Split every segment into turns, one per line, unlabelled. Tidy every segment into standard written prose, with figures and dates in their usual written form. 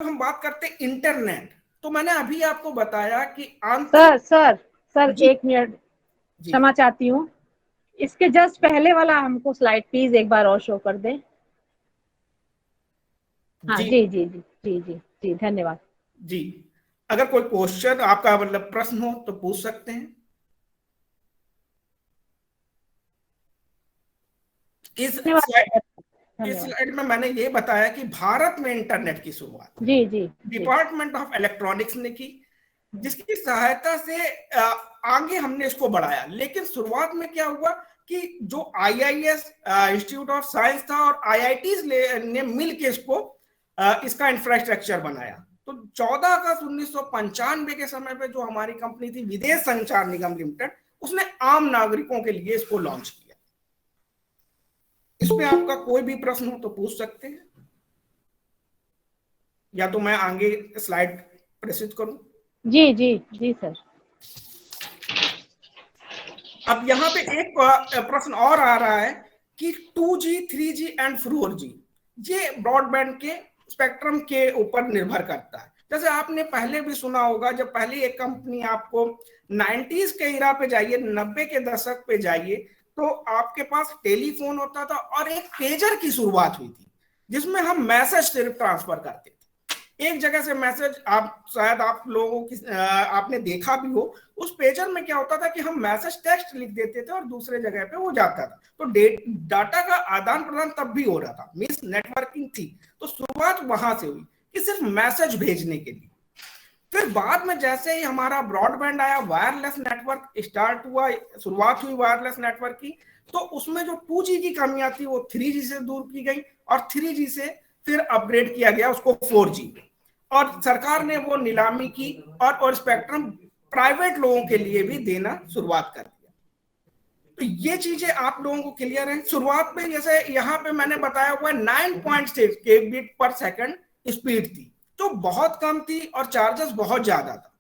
हम बात करते हैं इंटरनेट, तो मैंने अभी आपको बताया कि
सर
आंतरिक।
सर सर
जी
1 मिनट
जी
क्षमा चाहती हूँ। इसके जस्ट पहले वाला हमको स्लाइड प्लीज एक बार और शो कर दें। हाँ
जी
जी जी जी जी जी जी, धन्यवाद।
जी। अगर कोई क्वेश्चन आपका मतलब प्रश्न हो तो पूछ सकते हैं। इस
धन्यवाद
स्लाइड
सर,
इस
धन्यवाद।
स्लाइड में मैंने ये बताया कि भारत में इंटरनेट की शुरुआत
जी जी जी
डिपार्टमेंट ऑफ इलेक्ट्रॉनिक्स ने की, जिसकी सहायता से आगे हमने इसको बढ़ाया। लेकिन शुरुआत में क्या हुआ कि जो आईआईएस इंस्टीट्यूट ऑफ साइंस था और आईआईटीज ने मिल के इसका इंफ्रास्ट्रक्चर बनाया। तो 14 अगस्त 1995 के समय पे जो हमारी कंपनी थी विदेश संचार निगम लिमिटेड, उसने आम नागरिकों के लिए इसको लॉन्च किया। इसमें आपका कोई भी प्रश्न हो तो पूछ सकते हैं, या तो मैं आगे स्लाइड प्रस्तुत करूं।
जी जी जी सर।
अब यहाँ पे एक प्रश्न और आ रहा है कि 2G 3G एंड 4G ये ब्रॉडबैंड के स्पेक्ट्रम के ऊपर निर्भर करता है। जैसे आपने पहले भी सुना होगा, जब पहले एक कंपनी आपको 90s के इरा पे जाइए, 90 के दशक पे जाइए, तो आपके पास टेलीफोन होता था और एक पेजर की शुरुआत हुई थी, जिसमें हम मैसेज सिर्फ ट्रांसफर करते थे एक जगह से मैसेज। आप शायद आप लोगों की आपने देखा भी हो, उस पेजर में क्या होता था कि हम मैसेज टेक्स्ट लिख देते थे और दूसरे जगह पे वो जाता था। तो डाटा का आदान प्रदान तब भी हो रहा था, मीन्स नेटवर्किंग थी। तो शुरुआत वहां से हुई कि सिर्फ मैसेज भेजने के लिए। फिर बाद में जैसे ही हमारा ब्रॉडबैंड आया, वायरलेस नेटवर्क स्टार्ट हुआ, शुरुआत हुई वायरलेस नेटवर्क की, तो उसमें जो 2G की कमियां थी वो 3G से दूर की गई और 3G से फिर अपग्रेड किया गया उसको 4G में। और सरकार ने वो नीलामी की और स्पेक्ट्रम प्राइवेट लोगों के लिए भी देना शुरुआत कर दिया। तो ये चीजें आप लोगों को क्लियर है। शुरुआत में जैसे यहाँ पे मैंने बताया हुआ 9.6 केबीट पर सेकंड स्पीड थी, तो बहुत कम थी और चार्जेस बहुत ज्यादा था,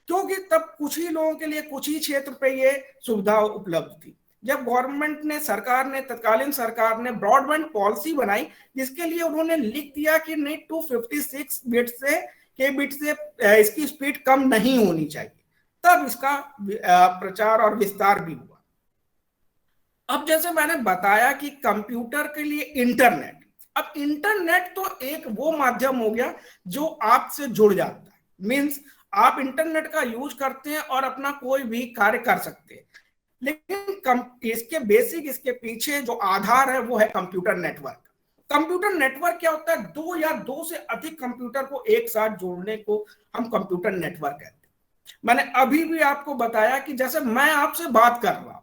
क्योंकि तब कुछ ही लोगों के लिए कुछ ही क्षेत्र पे ये सुविधा उपलब्ध थी। जब गवर्नमेंट ने तत्कालीन सरकार ने ब्रॉडबैंड पॉलिसी बनाई, जिसके लिए उन्होंने लिख दिया कि नहीं 256 बिट से के बिट से इसकी स्पीड कम नहीं होनी चाहिए, तब इसका प्रचार और विस्तार भी हुआ। अब जैसे मैंने बताया कि कंप्यूटर के लिए इंटरनेट, अब इंटरनेट तो एक वो माध्यम हो गया जो आपसे जुड़ जाता है, मीन्स आप इंटरनेट का यूज करते हैं और अपना कोई भी कार्य कर सकते हैं। लेकिन इसके पीछे जो आधार है वो है कंप्यूटर नेटवर्क। कंप्यूटर नेटवर्क क्या होता है? दो या दो से अधिक कंप्यूटर को एक साथ जोड़ने को हम कंप्यूटर नेटवर्क कहते हैं। मैंने अभी भी आपको बताया कि जैसे मैं आपसे बात कर रहा हूं,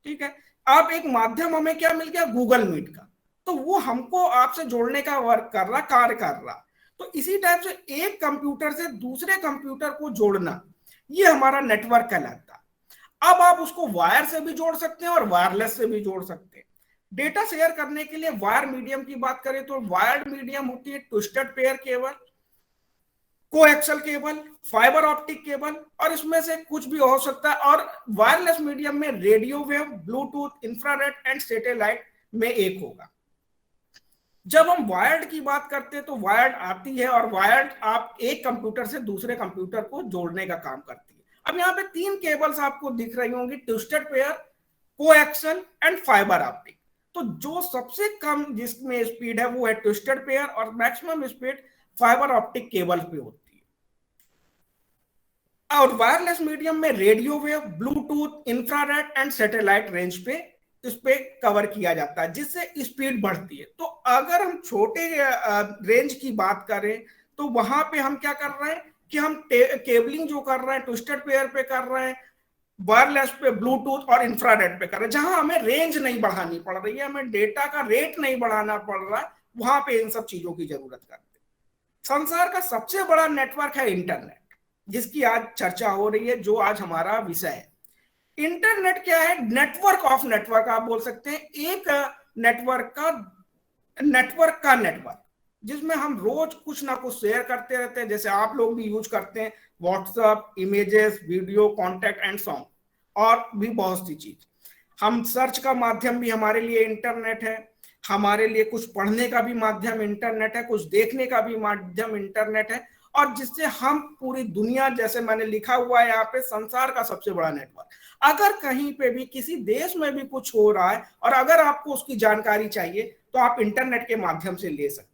ठीक है, आप एक माध्यम हमें क्या मिल गया? गूगल मीट का। तो वो हमको आपसे जोड़ने का वर्क कर रहा, कार्य कर रहा। तो इसी टाइप से एक कंप्यूटर से दूसरे कंप्यूटर को जोड़ना, ये हमारा नेटवर्क कहलाता है। अब आप उसको वायर से भी जोड़ सकते हैं और वायरलेस से भी जोड़ सकते हैं। डेटा शेयर करने के लिए वायर मीडियम की बात करें तो वायर्ड मीडियम होती है twisted pair cable, coaxial cable, fibre optic cable, और इसमें से कुछ भी हो सकता है। और वायरलेस मीडियम में radio wave, Bluetooth, infrared and satellite में एक होगा। जब हम वायर्ड की बात करते हैं तो वायर्ड आती है, और वायर्ड आप एक कंप्यूटर से दूसरे कंप्यूटर को जोड़ने का काम करती है। अब यहाँ पे 3 केबल्स आपको दिख रही होंगी, twisted pair, coaxial and fibre optic. तो जो सबसे कम जिसमें स्पीड है वो है ट्विस्टेड पेयर, और maximum speed fibre optic cable पे होती है। और वायरलेस मीडियम में radio wave, Bluetooth, infrared and satellite range पे इस पे कवर किया जाता है, जिससे स्पीड बढ़ती है। तो अगर हम छोटे रेंज की बात करें तो वहां पे हम क्या कर रहे हैं कि हम केबलिंग जो कर रहे हैं ट्विस्टेड पेयर पे कर रहे हैं, वायरलेस पे, ब्लूटूथ और इंफ्रारेड पे कर रहे हैं। जहां हमें रेंज नहीं बढ़ानी पड़ रही है, हमें डेटा का रेट नहीं बढ़ाना पड़ रहा है, वहां पे इन सब चीजों की जरूरत करते हैं। संसार का सबसे बड़ा नेटवर्क है इंटरनेट, जिसकी आज चर्चा हो रही है, जो आज हमारा विषय है। इंटरनेट क्या है? नेटवर्क ऑफ नेटवर्क आप बोल सकते हैं। एक नेटवर्क का नेटवर्क, जिसमें हम रोज कुछ ना कुछ शेयर करते रहते हैं। जैसे आप लोग भी यूज करते हैं WhatsApp, images, video, contact and song, और भी बहुत सी चीज। हम सर्च का माध्यम भी हमारे लिए इंटरनेट है। हमारे लिए कुछ पढ़ने का भी माध्यम इंटरनेट है, कुछ देखने का भी माध्यम इंटरनेट है, और जिससे हम पूरी दुनिया, जैसे मैंने लिखा हुआ है यहाँ पे, संसार का सबसे बड़ा नेटवर्क। अगर कहीं पे भी किसी देश में भी कुछ हो रहा है और अगर आपको उसकी जानकारी चाहिए तो आप इंटरनेट के माध्यम से ले सकते हैं।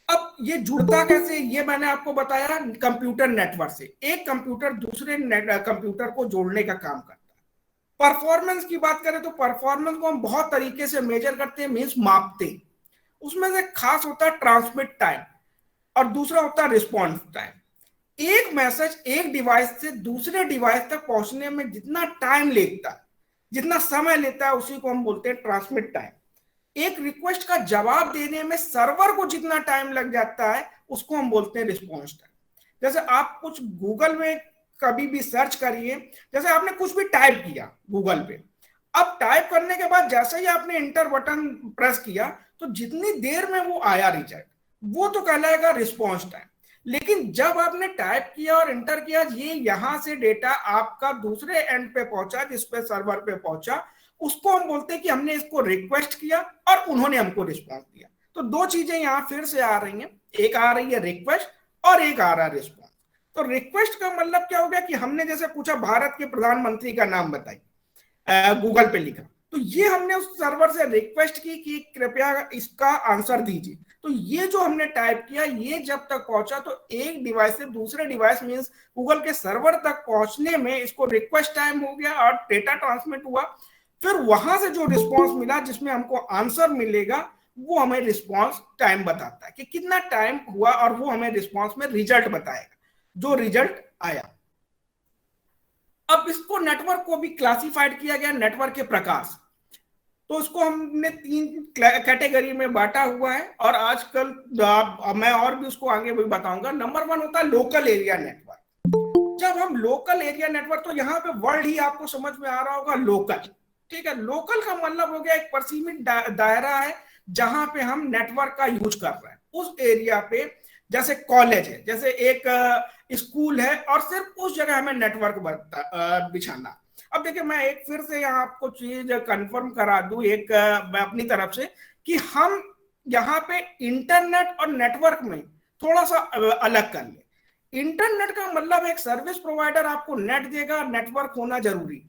अब ये जुड़ता कैसे, ये मैंने आपको बताया कंप्यूटर नेटवर्क से। एक कंप्यूटर दूसरे कंप्यूटर को जोड़ने का काम करता है। परफॉर्मेंस की बात करें तो परफॉर्मेंस को हम बहुत तरीके से मेजर करते हैं, मीन्स मापते हैं। उसमें से खास होता है ट्रांसमिट टाइम और दूसरा होता है रिस्पॉन्स टाइम। एक मैसेज एक डिवाइस से दूसरे डिवाइस तक पहुंचने में जितना टाइम लेता है, जितना समय लेता है, उसी को हम बोलते हैं ट्रांसमिट टाइम। एक रिक्वेस्ट का जवाब देने में सर्वर को जितना टाइम लग जाता है उसको हम बोलते हैं रिस्पॉन्स टाइम। जैसे आप कुछ गूगल में कभी भी सर्च करिए, जैसे आपने कुछ भी टाइप किया गूगल पे, अब टाइप करने के बाद जैसे ही आपने इंटर बटन प्रेस किया तो जितनी देर में वो आया रिजल्ट, वो तो कहलाएगा रिस्पॉन्स टाइम। लेकिन जब आपने टाइप किया और इंटर किया, ये यहां से डेटा आपका दूसरे एंड पे पहुंचा, जिसपे सर्वर पे पहुंचा, उसको हम बोलते हैं कि हमने इसको रिक्वेस्ट किया और उन्होंने हमको रिस्पॉन्स दिया। तो दो चीजें यहां फिर से आ रही हैं, एक आ रही है रिक्वेस्ट और एक आ रहा है रिस्पॉन्स। तो रिक्वेस्ट का मतलब क्या हो गया कि हमने जैसे पूछा भारत के प्रधानमंत्री का नाम बताइए, गूगल पे लिखा, तो ये हमने उस सर्वर से रिक्वेस्ट की कि कृपया इसका आंसर दीजिए। तो ये जो हमने टाइप किया, ये जब तक पहुंचा तो एक डिवाइस से दूसरे डिवाइस मींस गूगल के सर्वर तक पहुंचने में इसको रिक्वेस्ट टाइम हो गया और डेटा ट्रांसमिट हुआ। फिर वहां से जो रिस्पॉन्स मिला, जिसमें हमको आंसर मिलेगा, वो हमें रिस्पॉन्स टाइम बताता है कि कितना टाइम हुआ, और वो हमें रिस्पॉन्स में रिजल्ट बताएगा, जो रिजल्ट आया। अब इसको नेटवर्क को भी क्लासिफाइड किया गया नेटवर्क के प्रकार से। तो उसको हमने 3 कैटेगरी में बांटा हुआ है, और आजकल मैं और भी उसको आगे भी बताऊंगा। नंबर 1 होता है लोकल एरिया नेटवर्क। जब हम लोकल एरिया नेटवर्क, तो यहाँ पे वर्ड ही आपको समझ में आ रहा होगा, लोकल। ठीक है, लोकल का मतलब हो गया एक परसीमित दायरा है जहां पे हम नेटवर्क का यूज कर रहे हैं उस एरिया पे। जैसे कॉलेज है, जैसे एक स्कूल है, और सिर्फ उस जगह हमें नेटवर्क बिछाना। अब देखिए, मैं एक फिर से यहाँ आपको चीज कंफर्म करा दूं एक मैं अपनी तरफ से, कि हम यहाँ पे इंटरनेट और नेटवर्क में थोड़ा सा अलग कर ले। इंटरनेट का मतलब एक सर्विस प्रोवाइडर आपको नेट देगा, नेटवर्क होना जरूरी।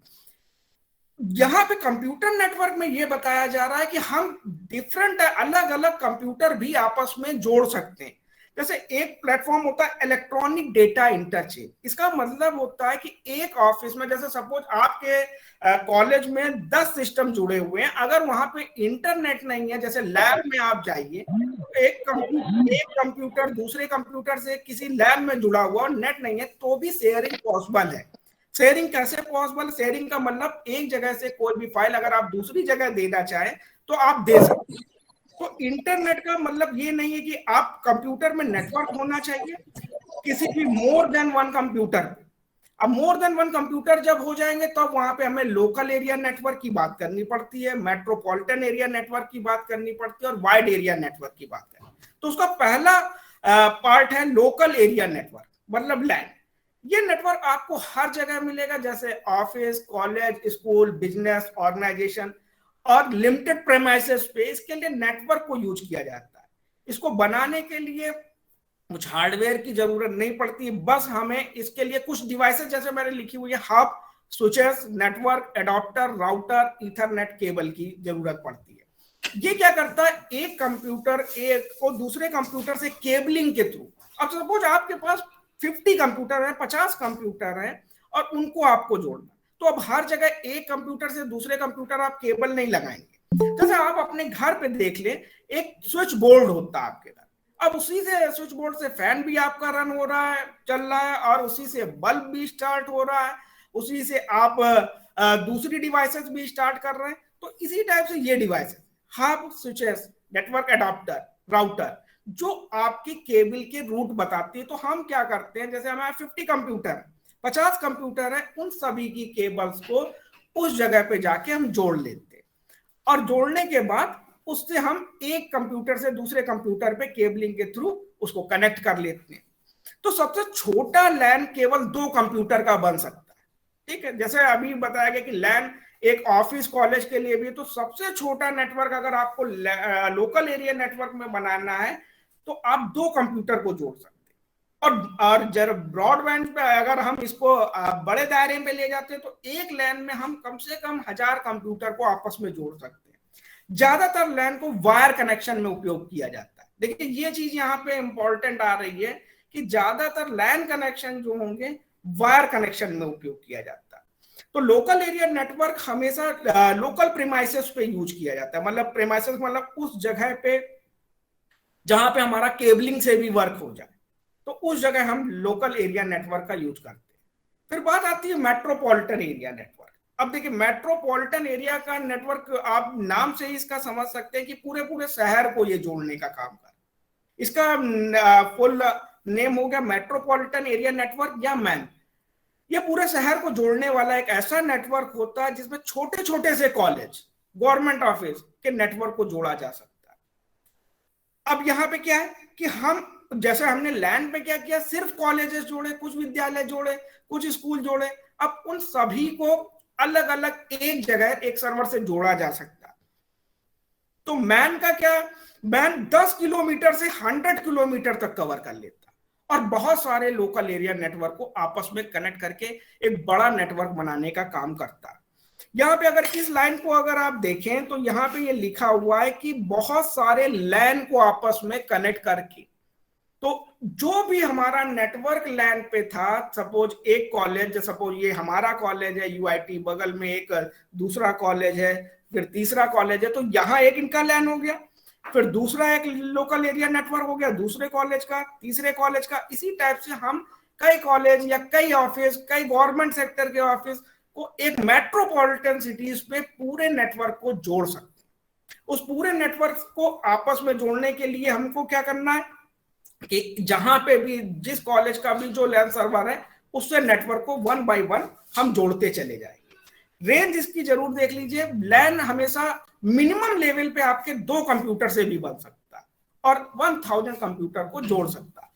यहाँ पे कंप्यूटर नेटवर्क में ये बताया जा रहा है कि हम डिफरेंट अलग अलग कंप्यूटर भी आपस में जोड़ सकते हैं। जैसे एक प्लेटफॉर्म होता है इलेक्ट्रॉनिक डेटा इंटरचेंज। इसका मतलब होता है कि एक ऑफिस में, जैसे सपोज आपके कॉलेज में 10 सिस्टम जुड़े हुए हैं, अगर वहां पे इंटरनेट नहीं है, जैसे लैब में आप जाइए, तो एक कंप्यूटर दूसरे कंप्यूटर से किसी लैब में जुड़ा हुआ और नेट नहीं है, तो भी शेयरिंग पॉसिबल है। शेयरिंग कैसे पॉसिबल? शेयरिंग का मतलब एक जगह से कोई भी फाइल अगर आप दूसरी जगह देना चाहें तो आप दे सकते हैं। तो इंटरनेट का मतलब ये नहीं है कि आप कंप्यूटर में नेटवर्क होना चाहिए किसी भी मोर देन वन कंप्यूटर। अब मोर देन वन कंप्यूटर जब हो जाएंगे तब तो वहां पे हमें लोकल एरिया नेटवर्क की बात करनी पड़ती है, मेट्रोपॉलिटन एरिया नेटवर्क की बात करनी पड़ती है, और वाइड एरिया नेटवर्क की बात करनी। तो उसका पहला पार्ट है लोकल एरिया नेटवर्क, मतलब लैन। ये नेटवर्क आपको हर जगह मिलेगा, जैसे office, college, school, business, organisation और लिमिटेड प्रेमाइसेस पे इसके लिए नेटवर्क को यूज किया जाता है। इसको बनाने के लिए कुछ हार्डवेयर की जरूरत नहीं पड़ती, बस हमें इसके लिए कुछ डिवाइसेस, जैसे मैंने लिखी हुई है, hub, switches, network adapter, router, ethernet cable की जरूरत पड़ती है। ये क्या करता है, एक कंप्यूटर एक को दूसरे कंप्यूटर से केबलिंग के थ्रू, अब सपोज आपके पास 50 कंप्यूटर है, 50 कंप्यूटर है, और उनको आपको जोड़ना, तो अब हर जगह एक कंप्यूटर से दूसरे कंप्यूटर आप केबल नहीं लगाएंगे। जैसे आप अपने घर पे देख ले, एक स्विच बोर्ड होता है आपके घर, अब उसी से स्विच बोर्ड से फैन भी आपका रन हो रहा है, चल रहा है, और उसी से बल्ब भी स्टार्ट हो रहा है, उसी से आप दूसरी डिवाइसेस भी स्टार्ट कर रहे हैं। तो इसी टाइप से ये devices, hub, switches, network adapter, router, जो आपकी केबल के रूट बताती है। तो हम क्या करते हैं, जैसे हमारे 50 कंप्यूटर, 50 कंप्यूटर है, उन सभी की केबल्स को उस जगह पे जाके हम जोड़ लेते हैं, और जोड़ने के बाद उससे हम एक कंप्यूटर से दूसरे कंप्यूटर पे केबलिंग के थ्रू उसको कनेक्ट कर लेते हैं। तो सबसे छोटा लैन केवल 2 कंप्यूटर का बन सकता है। ठीक है, जैसे अभी बताया गया कि लैन एक ऑफिस कॉलेज के लिए भी। तो सबसे छोटा नेटवर्क अगर आपको लोकल एरिया नेटवर्क में बनाना है तो आप 2 कंप्यूटर को जोड़ सकते हैं। और जब ब्रॉडबैंड पे अगर हम इसको बड़े दायरे में ले जाते हैं तो एक लैन में हम कम से कम 1000 कंप्यूटर को आपस में जोड़ सकते हैं। ज्यादातर लैन को वायर कनेक्शन में उपयोग किया जाता है। देखिए ये चीज यहाँ पे इंपॉर्टेंट आ रही है कि ज्यादातर लैन कनेक्शन जो होंगे वायर कनेक्शन में उपयोग किया जाता है। तो लोकल एरिया नेटवर्क हमेशा लोकल प्रीमाइसेस पे यूज किया जाता है। मतलब प्रीमाइसेस मतलब उस जगह पे जहां पे हमारा केबलिंग से भी वर्क हो जाए, तो उस जगह हम लोकल एरिया नेटवर्क का यूज करते हैं। फिर बात आती है मेट्रोपॉलिटन एरिया नेटवर्क। अब देखिए मेट्रोपॉलिटन एरिया का नेटवर्क आप नाम से ही इसका समझ सकते हैं कि पूरे पूरे शहर को ये जोड़ने का काम कर। इसका फुल नेम हो गया मेट्रोपॉलिटन एरिया नेटवर्क या मैन। ये पूरे शहर को जोड़ने वाला एक ऐसा नेटवर्क होता है जिसमें छोटे छोटे से कॉलेज, गवर्नमेंट ऑफिस के नेटवर्क को जोड़ा जा सकता है। अब यहाँ पे क्या है कि हम जैसे हमने लैंड पे क्या किया, सिर्फ कॉलेजेस जोड़े, कुछ विद्यालय जोड़े, कुछ स्कूल जोड़े। अब उन सभी को अलग अलग एक जगह एक सर्वर से जोड़ा जा सकता है। तो मैन का क्या, मैन 10 किलोमीटर से 100 किलोमीटर तक कवर कर लेता और बहुत सारे लोकल एरिया नेटवर्क को आपस में कनेक्ट करके एक बड़ा नेटवर्क बनाने का काम करता है। यहाँ पे अगर इस लाइन को अगर आप देखें तो यहाँ पे ये लिखा हुआ है कि बहुत सारे लैन को आपस में कनेक्ट करके, तो जो भी हमारा नेटवर्क लैन पे था, सपोज एक कॉलेज, सपोज ये हमारा कॉलेज है यूआईटी, बगल में एक दूसरा कॉलेज है, फिर तीसरा कॉलेज है, तो यहाँ एक इनका लैन हो गया, फिर दूसरा एक लोकल एरिया नेटवर्क हो गया दूसरे कॉलेज का, तीसरे कॉलेज का। इसी टाइप से हम कई कॉलेज या कई ऑफिस, कई गवर्नमेंट सेक्टर के ऑफिस को एक मेट्रोपॉलिटन सिटीज पे पूरे नेटवर्क को जोड़ सकते हैं। उस पूरे नेटवर्क को आपस में जोड़ने के लिए हमको क्या करना है कि जहां पे भी जिस कॉलेज का भी जो लैन सर्वर है उससे नेटवर्क को 1 बाय 1 हम जोड़ते चले जाएंगे। रेंज इसकी जरूर देख लीजिए, लैन हमेशा मिनिमम लेवल पे आपके 2 कंप्यूटर से भी बन सकता है और 1000 कंप्यूटर को जोड़ सकता है।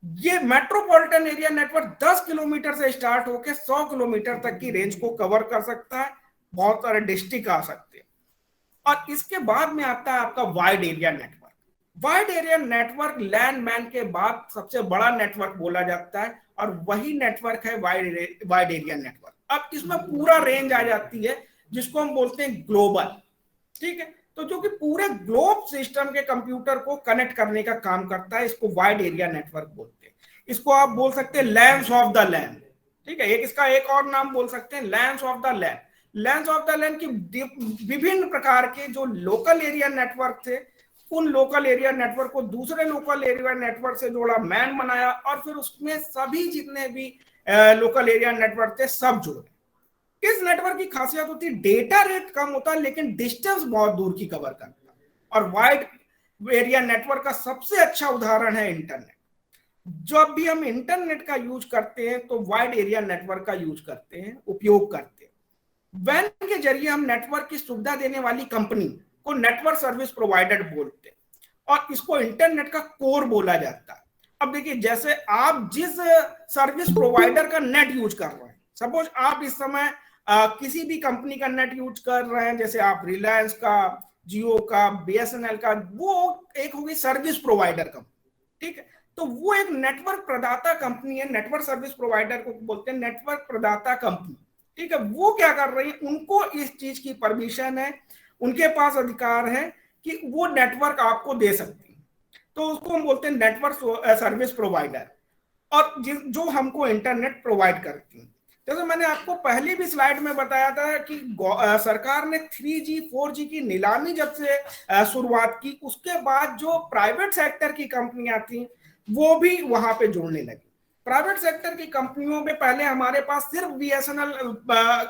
ये मेट्रोपॉलिटन एरिया नेटवर्क 10 किलोमीटर से स्टार्ट होकर 100 किलोमीटर तक की रेंज को कवर कर सकता है। बहुत सारे डिस्ट्रिक्ट आ सकते हैं। और इसके बाद में आता है आपका wide area network. Wide area network LAN MAN के बाद सबसे बड़ा नेटवर्क बोला जाता है और वही नेटवर्क है वाइड एरिया नेटवर्क। अब इसमें पूरा रेंज आ जाती है जिसको हम बोलते हैं ग्लोबल, ठीक है। तो जो कि पूरे ग्लोब सिस्टम के कंप्यूटर को कनेक्ट करने का काम करता है, इसको वाइड एरिया नेटवर्क बोलते हैं। इसको आप बोल सकते हैं लैंस ऑफ द लैन, ठीक है। एक इसका एक और नाम बोल सकते हैं लैंस ऑफ द लैन। लैंस ऑफ द लैन की विभिन्न प्रकार के जो लोकल एरिया नेटवर्क थे, उन लोकल एरिया नेटवर्क को दूसरे लोकल एरिया नेटवर्क से जोड़ा, मैन बनाया और फिर उसमें सभी जितने भी लोकल एरिया नेटवर्क थे सब जोड़े। इस नेटवर्क की खासियत होती है डेटा रेट कम होता है लेकिन डिस्टेंस बहुत दूर की कवर करता है। और वाइड एरिया नेटवर्क का सबसे अच्छा उदाहरण है इंटरनेट। जब भी हम इंटरनेट का यूज करते हैं तो वाइड एरिया नेटवर्क का यूज करते हैं, उपयोग करते हैं। वैन के जरिए हम नेटवर्क की सुविधा देने वाली कंपनी को नेटवर्क सर्विस प्रोवाइडर बोलते हैं और इसको इंटरनेट का कोर बोला जाता है। अब देखिए जैसे आप जिस सर्विस प्रोवाइडर का नेट यूज कर रहे हैं, सपोज आप इस समय किसी भी कंपनी का नेट यूज कर रहे हैं, जैसे आप रिलायंस का, जियो का, बीएसएनएल का, वो एक होगी सर्विस प्रोवाइडर कंपनी, ठीक है। तो वो एक नेटवर्क प्रदाता कंपनी है, नेटवर्क सर्विस प्रोवाइडर को बोलते हैं नेटवर्क प्रदाता कंपनी, ठीक है। वो क्या कर रही है, उनको इस चीज की परमिशन है, उनके पास अधिकार है कि वो नेटवर्क आपको दे सकती है, तो उसको हम बोलते हैं नेटवर्क सर्विस प्रोवाइडर, और जो हमको इंटरनेट प्रोवाइड करती है। जैसे मैंने आपको पहली भी स्लाइड में बताया था कि सरकार ने 3G 4G की नीलामी जब से शुरुआत की, उसके बाद जो प्राइवेट सेक्टर की कंपनियां थी वो भी वहां पे जुड़ने लगी। प्राइवेट सेक्टर की कंपनियों में पहले हमारे पास सिर्फ बीएसएनएल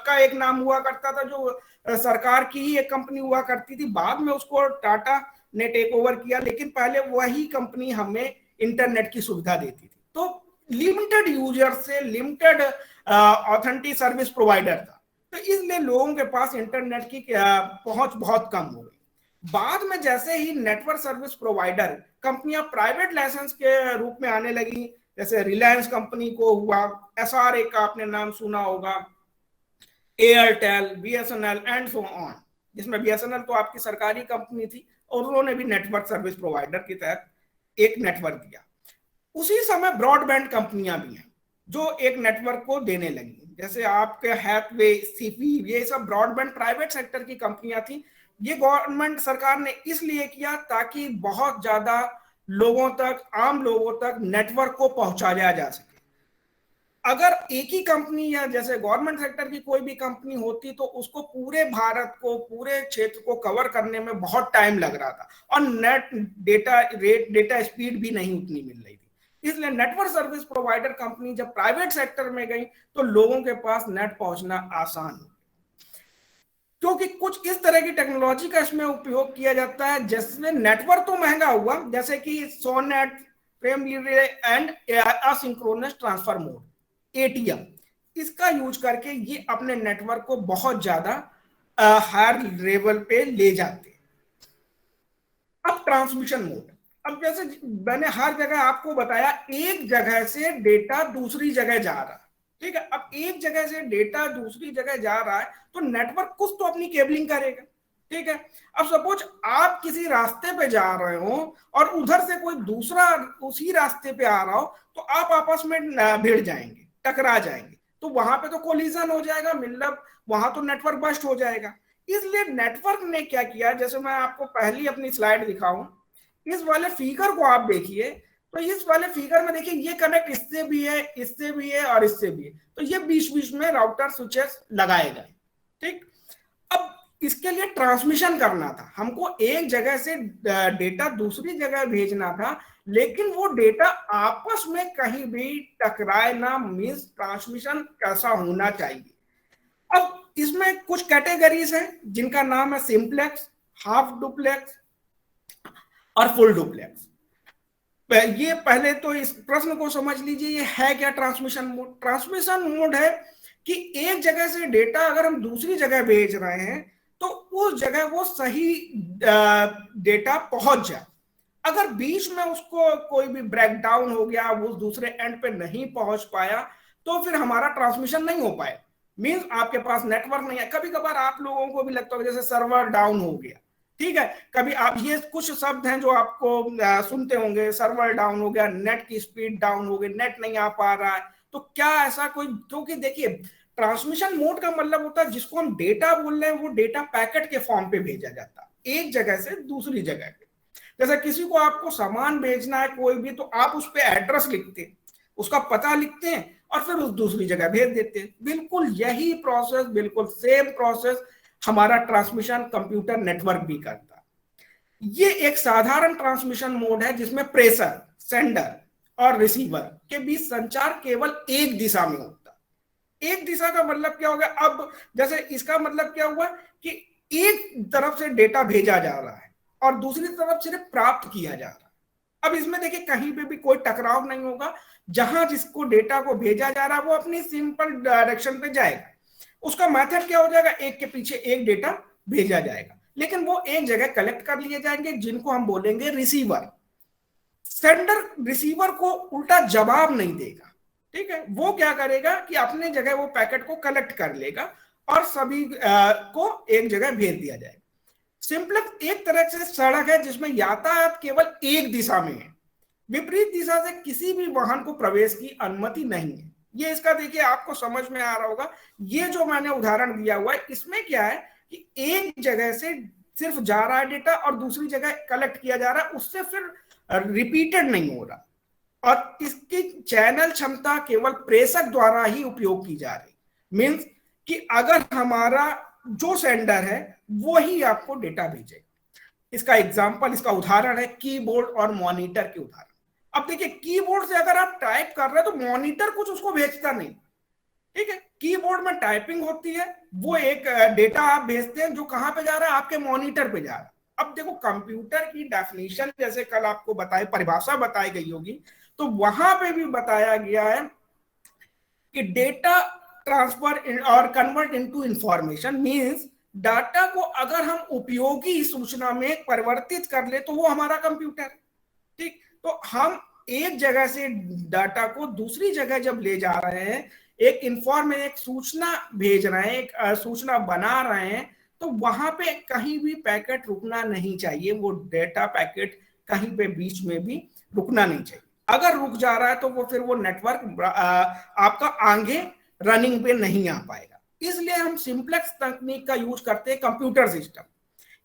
का एक नाम हुआ करता था, जो सरकार की ही एक कंपनी हुआ करती थी। बाद में उसको टाटा ने टेक ओवर किया, लेकिन पहले वही कंपनी हमें इंटरनेट की सुविधा देती थी। तो लिमिटेड यूजर से लिमिटेड ऑथेंटिक सर्विस प्रोवाइडर था, तो इसलिए लोगों के पास इंटरनेट की पहुंच बहुत कम हो गई। बाद में जैसे ही नेटवर्क सर्विस प्रोवाइडर कंपनियां प्राइवेट लाइसेंस के रूप में आने लगी, जैसे रिलायंस कंपनी को हुआ, एसआरए का आपने नाम सुना होगा, Airtel, BSNL and so on, जिसमें बीएसएनएल तो आपकी सरकारी कंपनी थी और उन्होंने भी नेटवर्क सर्विस प्रोवाइडर की तहत एक नेटवर्क दिया। उसी समय ब्रॉडबैंड कंपनियां भी हैं जो एक नेटवर्क को देने लगी, जैसे आपके हैथवे, सीपी, ये सब ब्रॉडबैंड प्राइवेट सेक्टर की कंपनियां थी। ये गवर्नमेंट सरकार ने इसलिए किया ताकि बहुत ज्यादा लोगों तक, आम लोगों तक नेटवर्क को पहुंचाया जा सके। अगर एक ही कंपनी या जैसे गवर्नमेंट सेक्टर की कोई भी कंपनी होती तो उसको पूरे भारत को, पूरे क्षेत्र को कवर करने में बहुत टाइम लग रहा था और net data rate, data speed भी नहीं उतनी मिल रही थी। इसलिए नेटवर्क सर्विस प्रोवाइडर कंपनी जब प्राइवेट सेक्टर में गई तो लोगों के पास नेट पहुंचना आसान हो, क्योंकि कुछ इस तरह की टेक्नोलॉजी का इसमें उपयोग किया जाता है जिसमें नेटवर्क तो महंगा हुआ, जैसे कि SONET, frame relay and asynchronous transfer mode, ATM, इसका यूज करके ये अपने नेटवर्क को बहुत ज्यादा हायर लेवल पे ले जाते हैं। अब ट्रांसमिशन मोड, अब जैसे मैंने हर जगह आपको बताया एक जगह से डेटा दूसरी जगह जा रहा है, ठीक है। अब एक जगह से डेटा दूसरी जगह जा रहा है तो नेटवर्क कुछ तो अपनी केबलिंग करेगा, ठीक है। अब सपोज आप किसी रास्ते पे जा रहे हो और उधर से कोई दूसरा उसी रास्ते पे आ रहा हो तो आप आपस में भिड़ जाएंगे, टकरा जाएंगे, तो वहां पे तो कोलिजन हो जाएगा, मतलब वहां तो नेटवर्क बस्ट हो जाएगा। इसलिए नेटवर्क ने क्या किया, जैसे मैं आपको पहली अपनी स्लाइड दिखाऊं, इस वाले फिगर को आप देखिए, तो इस वाले फिगर में देखिए ये कनेक्ट इससे भी है, इससे भी है और इससे भी है, तो ये बीच बीच में राउटर स्विचेस लगाए गए, ठीक। अब इसके लिए ट्रांसमिशन करना था, हमको एक जगह से डेटा दूसरी जगह भेजना था, लेकिन वो डेटा आपस में कहीं भी टकराए ना, मींस ट्रांसमिशन कैसा होना चाहिए। अब इसमें कुछ कैटेगरीज हैं जिनका नाम है सिंप्लेक्स, हाफ डुप्लेक्स और फुल डुप्लेक्स। ये पहले तो इस प्रश्न को समझ लीजिए, ये है क्या ट्रांसमिशन मोड। ट्रांसमिशन मोड है कि एक जगह से डेटा अगर हम दूसरी जगह भेज रहे हैं तो उस जगह वो सही डेटा पहुंच जाए। अगर बीच में उसको कोई भी ब्रेकडाउन हो गया, वो दूसरे एंड पे नहीं पहुंच पाया, तो फिर हमारा ट्रांसमिशन नहीं हो पाए, मींस आपके पास नेटवर्क नहीं है। कभी कभार आप लोगों को भी लगता है जैसे सर्वर डाउन हो गया, ठीक है। कभी आप, ये कुछ शब्द हैं जो आपको सुनते होंगे, सर्वर डाउन हो गया, नेट की स्पीड डाउन हो गई, नेट नहीं आ पा रहा है, तो क्या ऐसा कोई, क्योंकि देखिए ट्रांसमिशन मोड का मतलब होता है जिसको हम डेटा बोल रहे हैं वो डेटा पैकेट के फॉर्म पे भेजा जाता है एक जगह से दूसरी जगह पे। जैसे किसी को आपको सामान भेजना है कोई भी, तो आप उस पर एड्रेस लिखते हैं, उसका पता लिखते हैं और फिर उस दूसरी जगह भेज देते हैं। बिल्कुल यही प्रोसेस, बिल्कुल सेम प्रोसेस हमारा ट्रांसमिशन कंप्यूटर नेटवर्क भी करता है। ये एक साधारण ट्रांसमिशन मोड है जिसमें प्रेषक, सेंडर और रिसीवर के बीच संचार केवल एक दिशा में होता है। एक दिशा का मतलब क्या होगा, अब जैसे इसका मतलब क्या हुआ कि एक तरफ से डेटा भेजा जा रहा है और दूसरी तरफ सिर्फ प्राप्त किया जा रहा है। अब इसमें देखिए कहीं पे भी कोई टकराव नहीं होगा, जहां जिसको डेटा को भेजा जा रहा है वो अपनी सिंपल डायरेक्शन पे जाएगा। उसका मेथड क्या हो जाएगा, एक के पीछे एक डेटा भेजा जाएगा, लेकिन वो एक जगह कलेक्ट कर लिए जाएंगे जिनको हम बोलेंगे रिसीवर। सेंडर रिसीवर को उल्टा जवाब नहीं देगा, ठीक है। वो क्या करेगा कि अपने जगह वो पैकेट को कलेक्ट कर लेगा और सभी को एक जगह भेज दिया जाएगा। सिंपलेक्स एक तरह से सड़क है जिसमें यातायात केवल एक दिशा में है, विपरीत दिशा से किसी भी वाहन को प्रवेश की अनुमति नहीं है। ये इसका देखिए आपको समझ में आ रहा होगा, ये जो मैंने उदाहरण दिया हुआ है इसमें क्या है कि एक जगह से सिर्फ जा रहा है डेटा और दूसरी जगह कलेक्ट किया जा रहा है, उससे फिर रिपीटेड नहीं हो रहा, और इसकी चैनल क्षमता केवल प्रेषक द्वारा ही उपयोग की जा रही। मीन्स कि अगर हमारा जो सेंडर है वो ही आपको डेटा भेजेगा। इसका एग्जांपल, इसका उदाहरण है कीबोर्ड और मॉनिटर के उदाहरण। अब देखिए कीबोर्ड से अगर आप टाइप कर रहे हैं तो मॉनिटर कुछ उसको भेजता नहीं, ठीक है। कीबोर्ड में टाइपिंग होती है, वो एक डेटा आप भेजते हैं जो कहां पे जा रहा है, आपके मॉनिटर पे जा रहा है। अब देखो कंप्यूटर की डेफिनेशन जैसे कल आपको बताए, परिभाषा बताई गई होगी, तो वहां पे भी बताया गया है कि डेटा ट्रांसफर और convert into information means data को अगर हम उपयोगी सूचना में परिवर्तित कर ले तो वो हमारा कंप्यूटर, ठीक। तो हम एक जगह से डाटा को दूसरी जगह जब ले जा रहे हैं, एक इन्फॉर्मेशन, एक सूचना भेज रहे हैं, एक सूचना बना रहे हैं, तो वहां पे कहीं भी पैकेट रुकना नहीं चाहिए। वो डेटा पैकेट कहीं पे बीच में भी रुकना नहीं चाहिए। अगर रुक जा रहा है तो वो फिर वो नेटवर्क आपका आगे रनिंग पे नहीं आ पाएगा। इसलिए हम सिंप्लेक्स तकनीक का यूज करते हैं कंप्यूटर सिस्टम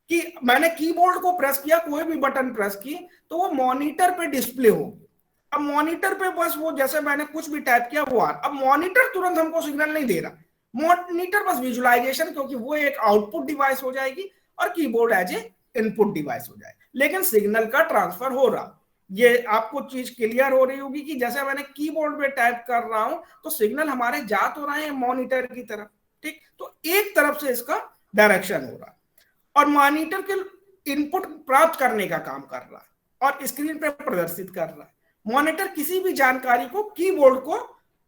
कि मैंने कीबोर्ड को प्रेस किया, कोई भी बटन प्रेस की, तो वो मॉनिटर पे डिस्प्ले होगी। अब मॉनिटर पे बस वो जैसे मैंने कुछ भी टाइप किया वो आ, अब मॉनिटर तुरंत हमको सिग्नल नहीं दे रहा, मॉनिटर बस विजुअलाइजेशन, क्योंकि वो एक आउटपुट डिवाइस हो जाएगी और keyboard as a input device हो जाएगा, लेकिन सिग्नल का ट्रांसफर हो रहा। ये आपको चीज क्लियर हो रही होगी कि जैसे मैंने कीबोर्ड पे टाइप कर रहा हूं तो सिग्नल हमारे जा तो रहे हैं मॉनिटर की तरफ, ठीक, तो एक तरफ से इसका डायरेक्शन हो रहा और मॉनिटर के इनपुट प्राप्त करने का काम कर रहा है और स्क्रीन पर प्रदर्शित कर रहा है। मॉनिटर किसी भी जानकारी को कीबोर्ड को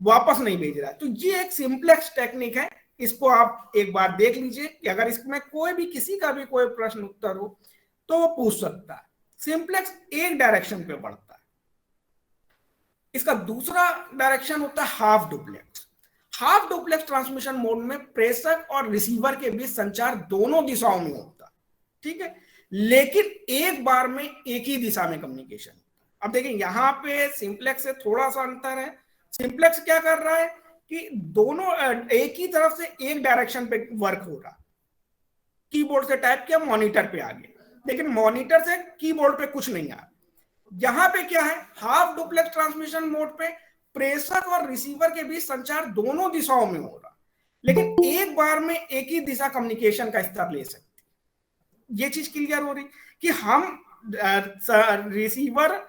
वापस नहीं भेज रहा है। तो ये एक सिंप्लेक्स टेक्निक है, इसको आप एक बार देख लीजिए कि अगर इसमें कोई भी किसी का भी कोई प्रश्न उत्तर हो तो वो पूछ सकता है। सिंप्लेक्स एक डायरेक्शन पे बढ़ता है। इसका दूसरा डायरेक्शन होता है half duplex. Half duplex transmission mode में प्रेषक और रिसीवर के बीच संचार दोनों दिशाओं में होता है, ठीक है, लेकिन एक बार में एक ही दिशा में कम्युनिकेशन होता है। अब देखिए यहां पे सिंप्लेक्स से थोड़ा सा अंतर है। सिंप्लेक्स क्या कर रहा है कि दोनों एक ही तरफ से एक डायरेक्शन पे वर्क हो रहा, कीबोर्ड से टाइप किया मॉनिटर पे आ गया, लेकिन मॉनिटर से कीबोर्ड पे कुछ नहीं आ। यहां पे क्या है, हाफ डुप्लेक्स ट्रांसमिशन मोड पे प्रेषक और रिसीवर के बीच संचार दोनों दिशाओं में हो रहा, लेकिन एक बार में एक ही दिशा कम्युनिकेशन का स्तर ले सकते। ये चीज क्लियर हो रही कि हम रिसीवर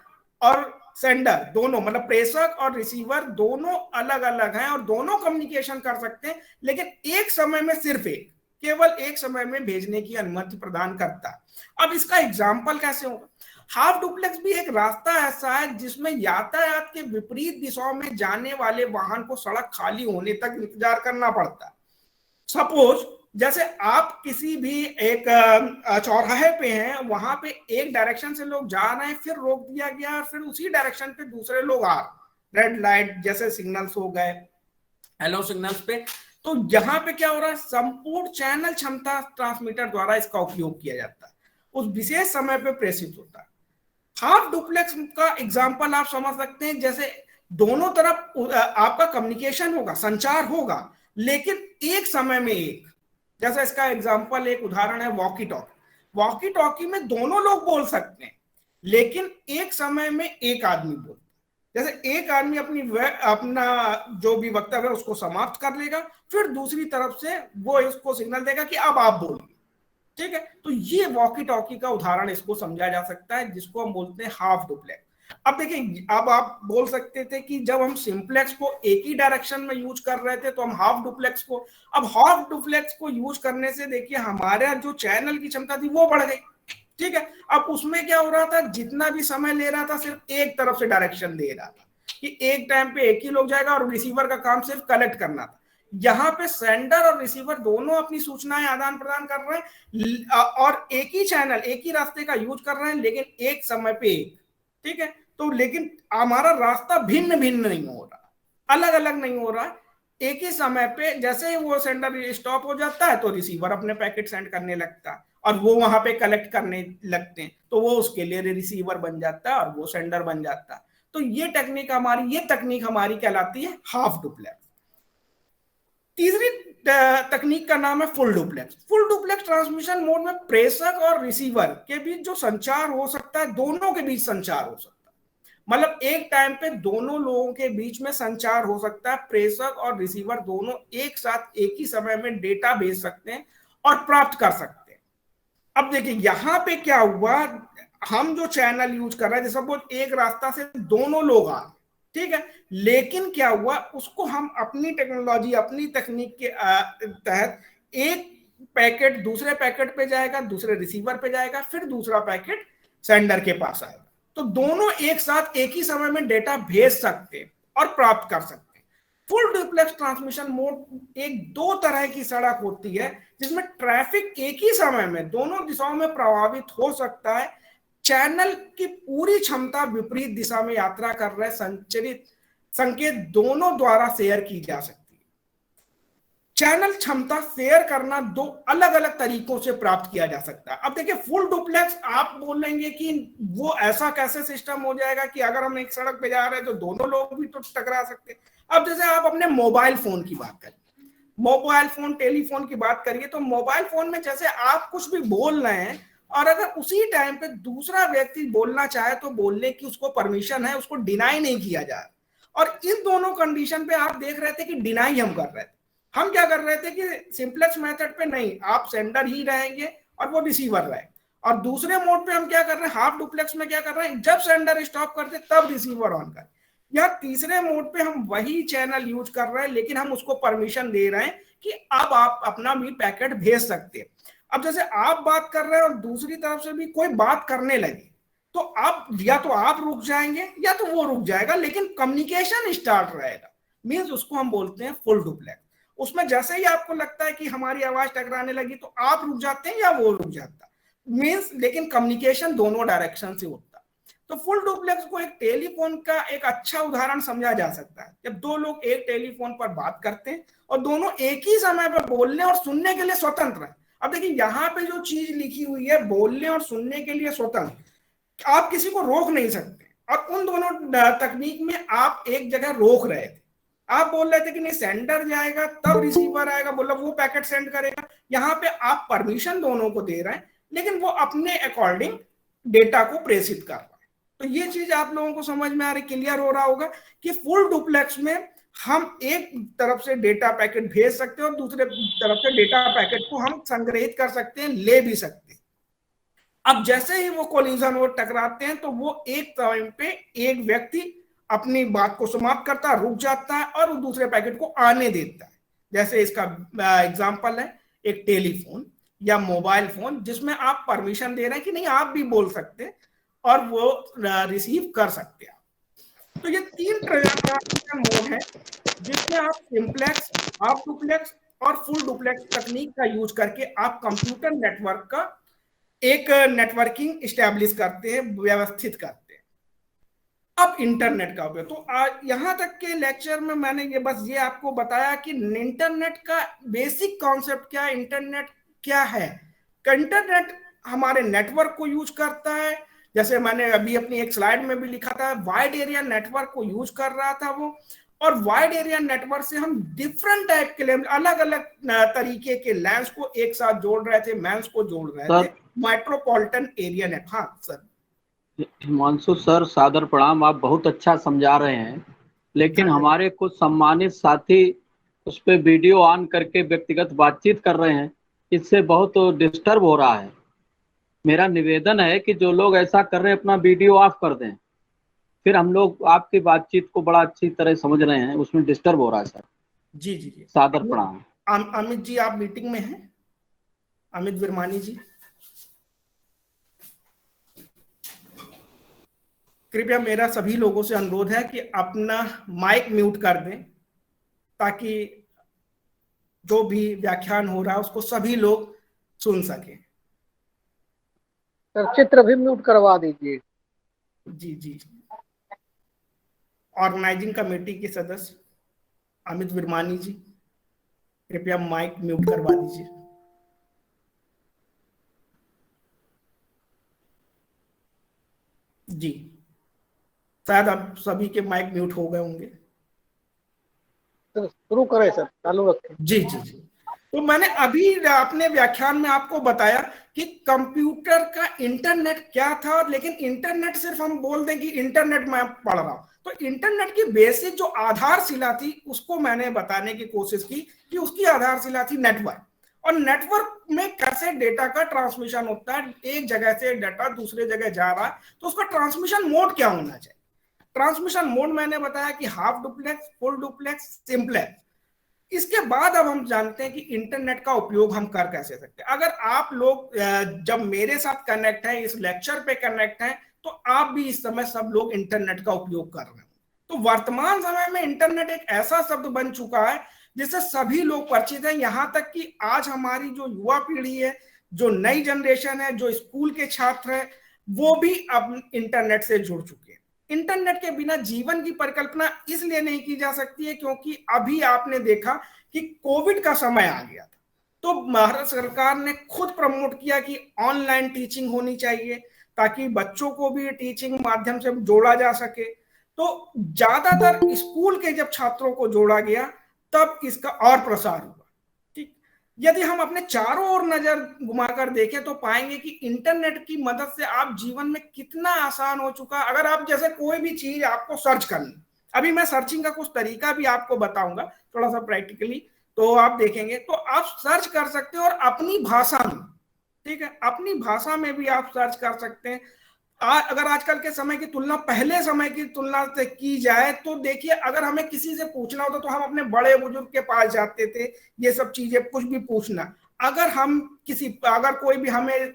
और सेंडर दोनों, मतलब प्रेषक और रिसीवर दोनों अलग अलग हैं और दोनों कम्युनिकेशन कर सकते हैं, लेकिन एक समय में सिर्फ एक, केवल एक समय में भेजने की अनुमति प्रदान करता है। अब इसका एग्जाम्पल कैसे होगा? हाफ डुप्लेक्स भी एक रास्ता ऐसा है जिसमें यातायात के विपरीत दिशाओं में जाने वाले वाहन को सड़क खाली होने तक इंतजार करना पड़ता है। सपोज जैसे आप किसी भी एक चौराहे पे हैं, वहां पे एक डायरेक्शन से लोग जा रहे हैं, फिर रोक दिया गया, फिर उसी डायरेक्शन पे दूसरे लोग आ रहे, रेड लाइट जैसे सिग्नल्स हो गए, हेलो सिग्नल्स पे, तो यहाँ पे क्या हो रहा है, संपूर्ण चैनल क्षमता ट्रांसमीटर द्वारा इसका उपयोग किया जाता है, उस विशेष समय पे प्रेषित होता है। हाफ डुप्लेक्स का एग्जांपल आप समझ सकते हैं, जैसे दोनों तरफ आपका कम्युनिकेशन होगा, संचार होगा, लेकिन एक समय में एक। जैसे इसका एग्जांपल, एक उदाहरण है वॉकी टॉकी। वॉकी टॉकी में दोनों लोग बोल सकते हैं, लेकिन एक समय में एक आदमी बोलता है। जैसे एक आदमी अपना जो भी वक्तव्य है उसको समाप्त कर लेगा, फिर दूसरी तरफ से वो इसको सिग्नल देगा कि अब आप बोलिए, ठीक है। तो ये वॉकी टॉकी का उदाहरण इसको समझा जा सकता है, जिसको हम बोलते हैं हाफ डुप्लेक्स। अब देखिए, अब आप बोल सकते थे कि जब हम सिंप्लेक्स को एक ही डायरेक्शन में यूज कर रहे थे तो हम हाफ डुप्लेक्स को, अब हाफ डुप्लेक्स को यूज करने से देखिए हमारे जो चैनल की क्षमता थी वो बढ़ गई, ठीक है। अब उसमें क्या हो रहा था, जितना भी समय ले रहा था सिर्फ एक तरफ से डायरेक्शन दे रहा था कि एक टाइम पे एक ही लोग जाएगा, और रिसीवर का काम सिर्फ कलेक्ट करना था। यहाँ पे सेंडर और रिसीवर दोनों अपनी सूचनाएं आदान प्रदान कर रहे हैं और एक ही चैनल, एक ही रास्ते का यूज कर रहे हैं, लेकिन एक समय पे एक, ठीक है। तो लेकिन हमारा रास्ता भिन्न भिन्न नहीं हो रहा, अलग अलग नहीं हो रहा, एक ही समय पे जैसे ही वो सेंडर स्टॉप हो जाता है तो रिसीवर अपने पैकेट सेंड करने लगता है और वो वहां पे कलेक्ट करने लगते हैं, तो वो उसके लिए रिसीवर बन जाता है और वो सेंडर बन जाता है। तो ये तकनीक हमारी कहलाती है हाफ डुप्लेक्स। तीसरी तकनीक का नाम है full duplex. Full duplex transmission mode में प्रेषक और रिसीवर के बीच जो संचार हो सकता है, दोनों के बीच संचार हो सकता है, मतलब एक टाइम पे दोनों लोगों के बीच में संचार हो सकता है। प्रेषक और रिसीवर दोनों एक साथ एक ही समय में डेटा भेज सकते हैं और प्राप्त कर सकते हैं। अब देखिए यहां पे क्या हुआ, हम जो चैनल यूज कर रहे हैं, जैसे एक रास्ता से दोनों लोग आ रहे, ठीक है, लेकिन क्या हुआ, उसको हम अपनी टेक्नोलॉजी, अपनी तकनीक के तहत एक पैकेट दूसरे पैकेट पे जाएगा, दूसरे रिसीवर पे जाएगा, फिर दूसरा पैकेट सेंडर के पास आएगा, तो दोनों एक साथ एक ही समय में डेटा भेज सकते हैं और प्राप्त कर सकते हैं। फुल डुप्लेक्स ट्रांसमिशन मोड एक दो तरह की सड़क होती है जिसमें ट्रैफिक एक ही समय में दोनों दिशाओं में प्रभावित हो सकता है। चैनल की पूरी क्षमता विपरीत दिशा में यात्रा कर रहे संचरित संकेत दोनों द्वारा शेयर की जा सकती चैनल क्षमता शेयर करना दो अलग अलग तरीकों से प्राप्त किया जा सकता है। अब देखिए फुल डुप्लेक्स आप बोलेंगे कि वो ऐसा कैसे सिस्टम हो जाएगा कि अगर हम एक सड़क पे जा रहे हैं तो दोनों लोग भी तो टकरा सकते हैं। अब जैसे आप अपने मोबाइल फोन की बात करिए, मोबाइल फोन टेलीफोन की बात करिए, तो मोबाइल फोन में जैसे आप कुछ भी बोल रहे हैं और अगर उसी टाइम पे दूसरा व्यक्ति बोलना चाहे तो बोलने की उसको परमिशन है, उसको डिनाई नहीं किया जा रहा। और इन दोनों कंडीशन पे आप देख रहे थे कि डिनाई हम कर रहे थे। हम क्या कर रहे थे कि सिंपलेक्स मेथड पे नहीं, आप सेंडर ही रहेंगे और वो रिसीवर रहे। और दूसरे मोड पे हम क्या कर रहे हैं, हाफ डुप्लेक्स में क्या कर रहे हैं, जब सेंडर स्टॉप करते तब रिसीवर ऑन कर। या तीसरे मोड पे हम वही चैनल यूज कर रहे हैं लेकिन हम उसको परमिशन दे रहे हैं कि अब आप अपना भी पैकेट भेज सकते हैं। अब जैसे आप बात कर रहे हैं और दूसरी तरफ से भी कोई बात करने लगे तो आप या तो आप रुक जाएंगे या तो वो रुक जाएगा, लेकिन कम्युनिकेशन स्टार्ट रहेगा। मींस उसको हम बोलते हैं फुल डुप्लेक्स। उसमें जैसे ही आपको लगता है कि हमारी आवाज टकराने लगी तो आप रुक जाते हैं या वो रुक जाता, मींस लेकिन कम्युनिकेशन दोनों डायरेक्शन से होता। तो फुल डुप्लेक्स को एक टेलीफोन का एक अच्छा उदाहरण समझा जा सकता है। जब दो लोग एक टेलीफोन पर बात करते हैं और दोनों एक ही समय पर बोलने और सुनने के लिए स्वतंत्र हैं। अब देखिए यहाँ पे जो चीज लिखी हुई है, बोलने और सुनने के लिए स्वतंत्र, आप किसी को रोक नहीं सकते। और उन दोनों तकनीक में आप एक जगह रोक रहे थे, आप बोल रहे थे कि नहीं सेंडर जाएगा तब रिसीवर आएगा, बोला वो पैकेट सेंड करेगा। यहाँ पे आप परमिशन दोनों को दे रहे हैं लेकिन वो अपने अकॉर्डिंग डेटा को प्रेषित कर रहा है। तो ये चीज आप लोगों को समझ में आ रही, क्लियर हो रहा होगा कि फुल डुप्लेक्स में हम एक तरफ से डेटा पैकेट भेज सकते हैं और दूसरे तरफ से डेटा पैकेट को हम संग्रहित कर सकते हैं, ले भी सकते हैं। अब जैसे ही वो कोलिजन और टकराते हैं तो वो एक टाइम पे एक व्यक्ति अपनी बात को समाप्त करता है, रुक जाता है और दूसरे पैकेट को आने देता है। जैसे इसका एग्जांपल है एक टेलीफोन या मोबाइल फोन जिसमें आप परमिशन दे रहे हैं कि नहीं आप भी बोल सकते और वो रिसीव कर सकते हैं। तो ये तीन ट्रांसमिशन मोड है जिसमें आप सिंप्लेक्स, हाफ डुप्लेक्स और फुल डुप्लेक्स तकनीक का यूज करके आप कंप्यूटर नेटवर्क का एक नेटवर्किंग स्टैब्लिश करते हैं, व्यवस्थित करते हैं। अब इंटरनेट का उपयोग, तो यहां तक के लेक्चर में मैंने ये आपको बताया कि इंटरनेट का बेसिक कॉन्सेप्ट क्या है, इंटरनेट क्या है। इंटरनेट हमारे नेटवर्क को यूज करता है, जैसे मैंने अभी अपनी एक स्लाइड में भी लिखा था, वाइड एरिया नेटवर्क को यूज कर रहा था वो। और वाइड एरिया नेटवर्क से हम डिफरेंट टाइप के अलग अलग तरीके के लैंस को एक साथ जोड़ रहे थे, मैंस को जोड़ रहे थे, मेट्रोपॉलिटन एरिया नेट। हाँ सर।
हिमांशु सर सादर प्रणाम, आप बहुत अच्छा समझा रहे हैं, लेकिन हमारे कुछ सम्मानित साथी उस पर वीडियो ऑन करके व्यक्तिगत बातचीत कर रहे हैं, इससे बहुत डिस्टर्ब हो रहा है। मेरा निवेदन है कि जो लोग ऐसा कर रहे हैं अपना वीडियो ऑफ कर दें, फिर हम लोग आपकी बातचीत को बड़ा अच्छी तरह समझ रहे हैं, उसमें डिस्टर्ब हो रहा है सर।
जी जी जी,
सादर प्रणाम।
अमित जी आप मीटिंग में हैं? अमित विरमानी जी कृपया मेरा सभी लोगों से अनुरोध है कि अपना माइक म्यूट कर दें ताकि जो भी व्याख्यान हो रहा है उसको सभी लोग सुन सकें।
सर चित्र भी म्यूट करवा दीजिए।
जी जी। ऑर्गेनाइजिंग कमेटी के सदस्य अमित विरमानी जी कृपया माइक म्यूट करवा दीजिए। जी, शायद अब सभी के माइक म्यूट हो गए होंगे।
शुरू करें सर, चालू रखें।
जी जी जी। तो मैंने अभी अपने व्याख्यान में आपको बताया कि कंप्यूटर का इंटरनेट क्या था, लेकिन इंटरनेट सिर्फ हम बोल दें कि इंटरनेट मैं पढ़ रहा हूं, तो इंटरनेट की बेसिक जो आधारशिला थी उसको मैंने बताने की कोशिश की कि उसकी आधारशिला थी नेटवर्क। और नेटवर्क में कैसे डेटा का ट्रांसमिशन होता है, एक जगह से डेटा दूसरे जगह जा रहा है तो उसका ट्रांसमिशन मोड क्या होना चाहिए। ट्रांसमिशन मोड मैंने बताया कि half duplex, full duplex, simplex. इसके बाद अब हम जानते हैं कि इंटरनेट का उपयोग हम कर कैसे सकते हैं। अगर आप लोग जब मेरे साथ कनेक्ट हैं, इस लेक्चर पे कनेक्ट हैं, तो आप भी इस समय सब लोग इंटरनेट का उपयोग कर रहे हैं। तो वर्तमान समय में इंटरनेट एक ऐसा शब्द बन चुका है जिससे सभी लोग परिचित हैं, यहां तक कि आज हमारी जो युवा पीढ़ी है, जो नई जनरेशन है, जो स्कूल के छात्र हैं, वो भी अब इंटरनेट से जुड़ चुके हैं। इंटरनेट के बिना जीवन की परिकल्पना इसलिए नहीं की जा सकती है क्योंकि अभी आपने देखा कि कोविड का समय आ गया था, तो भारत सरकार ने खुद प्रमोट किया कि ऑनलाइन टीचिंग होनी चाहिए ताकि बच्चों को भी टीचिंग माध्यम से जोड़ा जा सके। तो ज्यादातर स्कूल के जब छात्रों को जोड़ा गया तब इसका और प्रसार हुआ। ठीक, यदि हम अपने चारों ओर नजर घुमाकर देखें तो पाएंगे कि इंटरनेट की मदद से आप जीवन में कितना आसान हो चुका। अगर आप जैसे कोई भी चीज आपको सर्च करनी, अभी मैं सर्चिंग का कुछ तरीका भी आपको बताऊंगा थोड़ा सा प्रैक्टिकली, तो आप देखेंगे तो आप सर्च कर सकते हो और अपनी भाषा में, ठीक है, अपनी भाषा में भी आप सर्च कर सकते हैं। अगर आजकल के समय की तुलना पहले समय की तुलना से की जाए तो देखिए, अगर हमें किसी से पूछना होता तो हम अपने बड़े बुजुर्ग के पास जाते थे, ये सब चीजें कुछ भी पूछना। अगर कोई भी हमें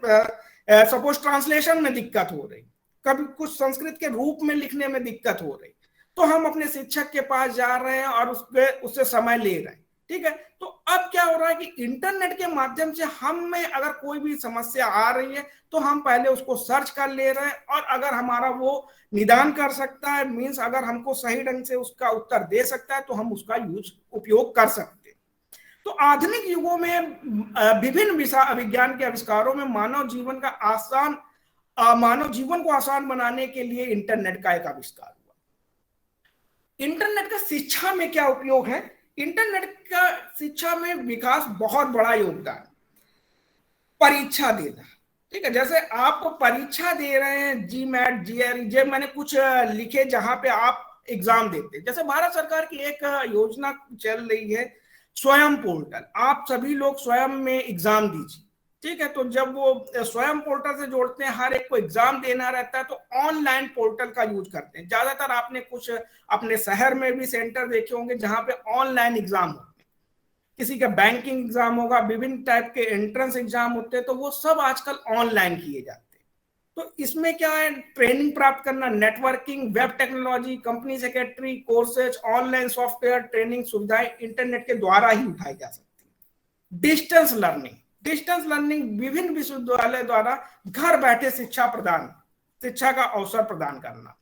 सपोज ट्रांसलेशन में दिक्कत हो रही, कभी कुछ संस्कृत के रूप में लिखने में दिक्कत हो रही, तो हम अपने शिक्षक के पास जा रहे हैं और उससे समय ले रहे हैं। ठीक है, तो अब क्या हो रहा है कि इंटरनेट के माध्यम से हम में अगर कोई भी समस्या आ रही है तो हम पहले उसको सर्च कर ले रहे हैं, और अगर हमारा वो निदान कर सकता है, मींस अगर हमको सही ढंग से उसका उत्तर दे सकता है, तो हम उसका उपयोग कर सकते हैं। तो आधुनिक युगों में विभिन्न विज्ञान के आविष्कारों में मानव जीवन को आसान बनाने के लिए इंटरनेट का एक आविष्कार हुआ। इंटरनेट का शिक्षा में क्या उपयोग है? इंटरनेट का शिक्षा में विकास बहुत बड़ा योगदान। परीक्षा देना, ठीक है, जैसे आप परीक्षा दे रहे हैं, जीमैट, जीआरई, मैंने कुछ लिखे जहां पे आप एग्जाम देते हैं। जैसे भारत सरकार की एक योजना चल रही है स्वयं पोर्टल, आप सभी लोग स्वयं में एग्जाम दीजिए। ठीक है, तो जब वो स्वयं पोर्टल से जोड़ते हैं, हर एक को एग्जाम देना रहता है, तो ऑनलाइन पोर्टल का यूज करते हैं। ज्यादातर आपने कुछ अपने शहर में भी सेंटर देखे होंगे जहां पे ऑनलाइन एग्जाम होते हैं, किसी का बैंकिंग एग्जाम होगा, विभिन्न टाइप के एंट्रेंस एग्जाम होते हैं, तो वो सब आजकल ऑनलाइन किए जाते हैं। तो इसमें क्या है, ट्रेनिंग प्राप्त करना, networking, web technology, company secretary, courses, online software training सुविधाएं इंटरनेट के द्वारा ही उठाई जा सकती है। डिस्टेंस लर्निंग विभिन्न विश्वविद्यालय द्वारा घर बैठे शिक्षा का अवसर प्रदान करना,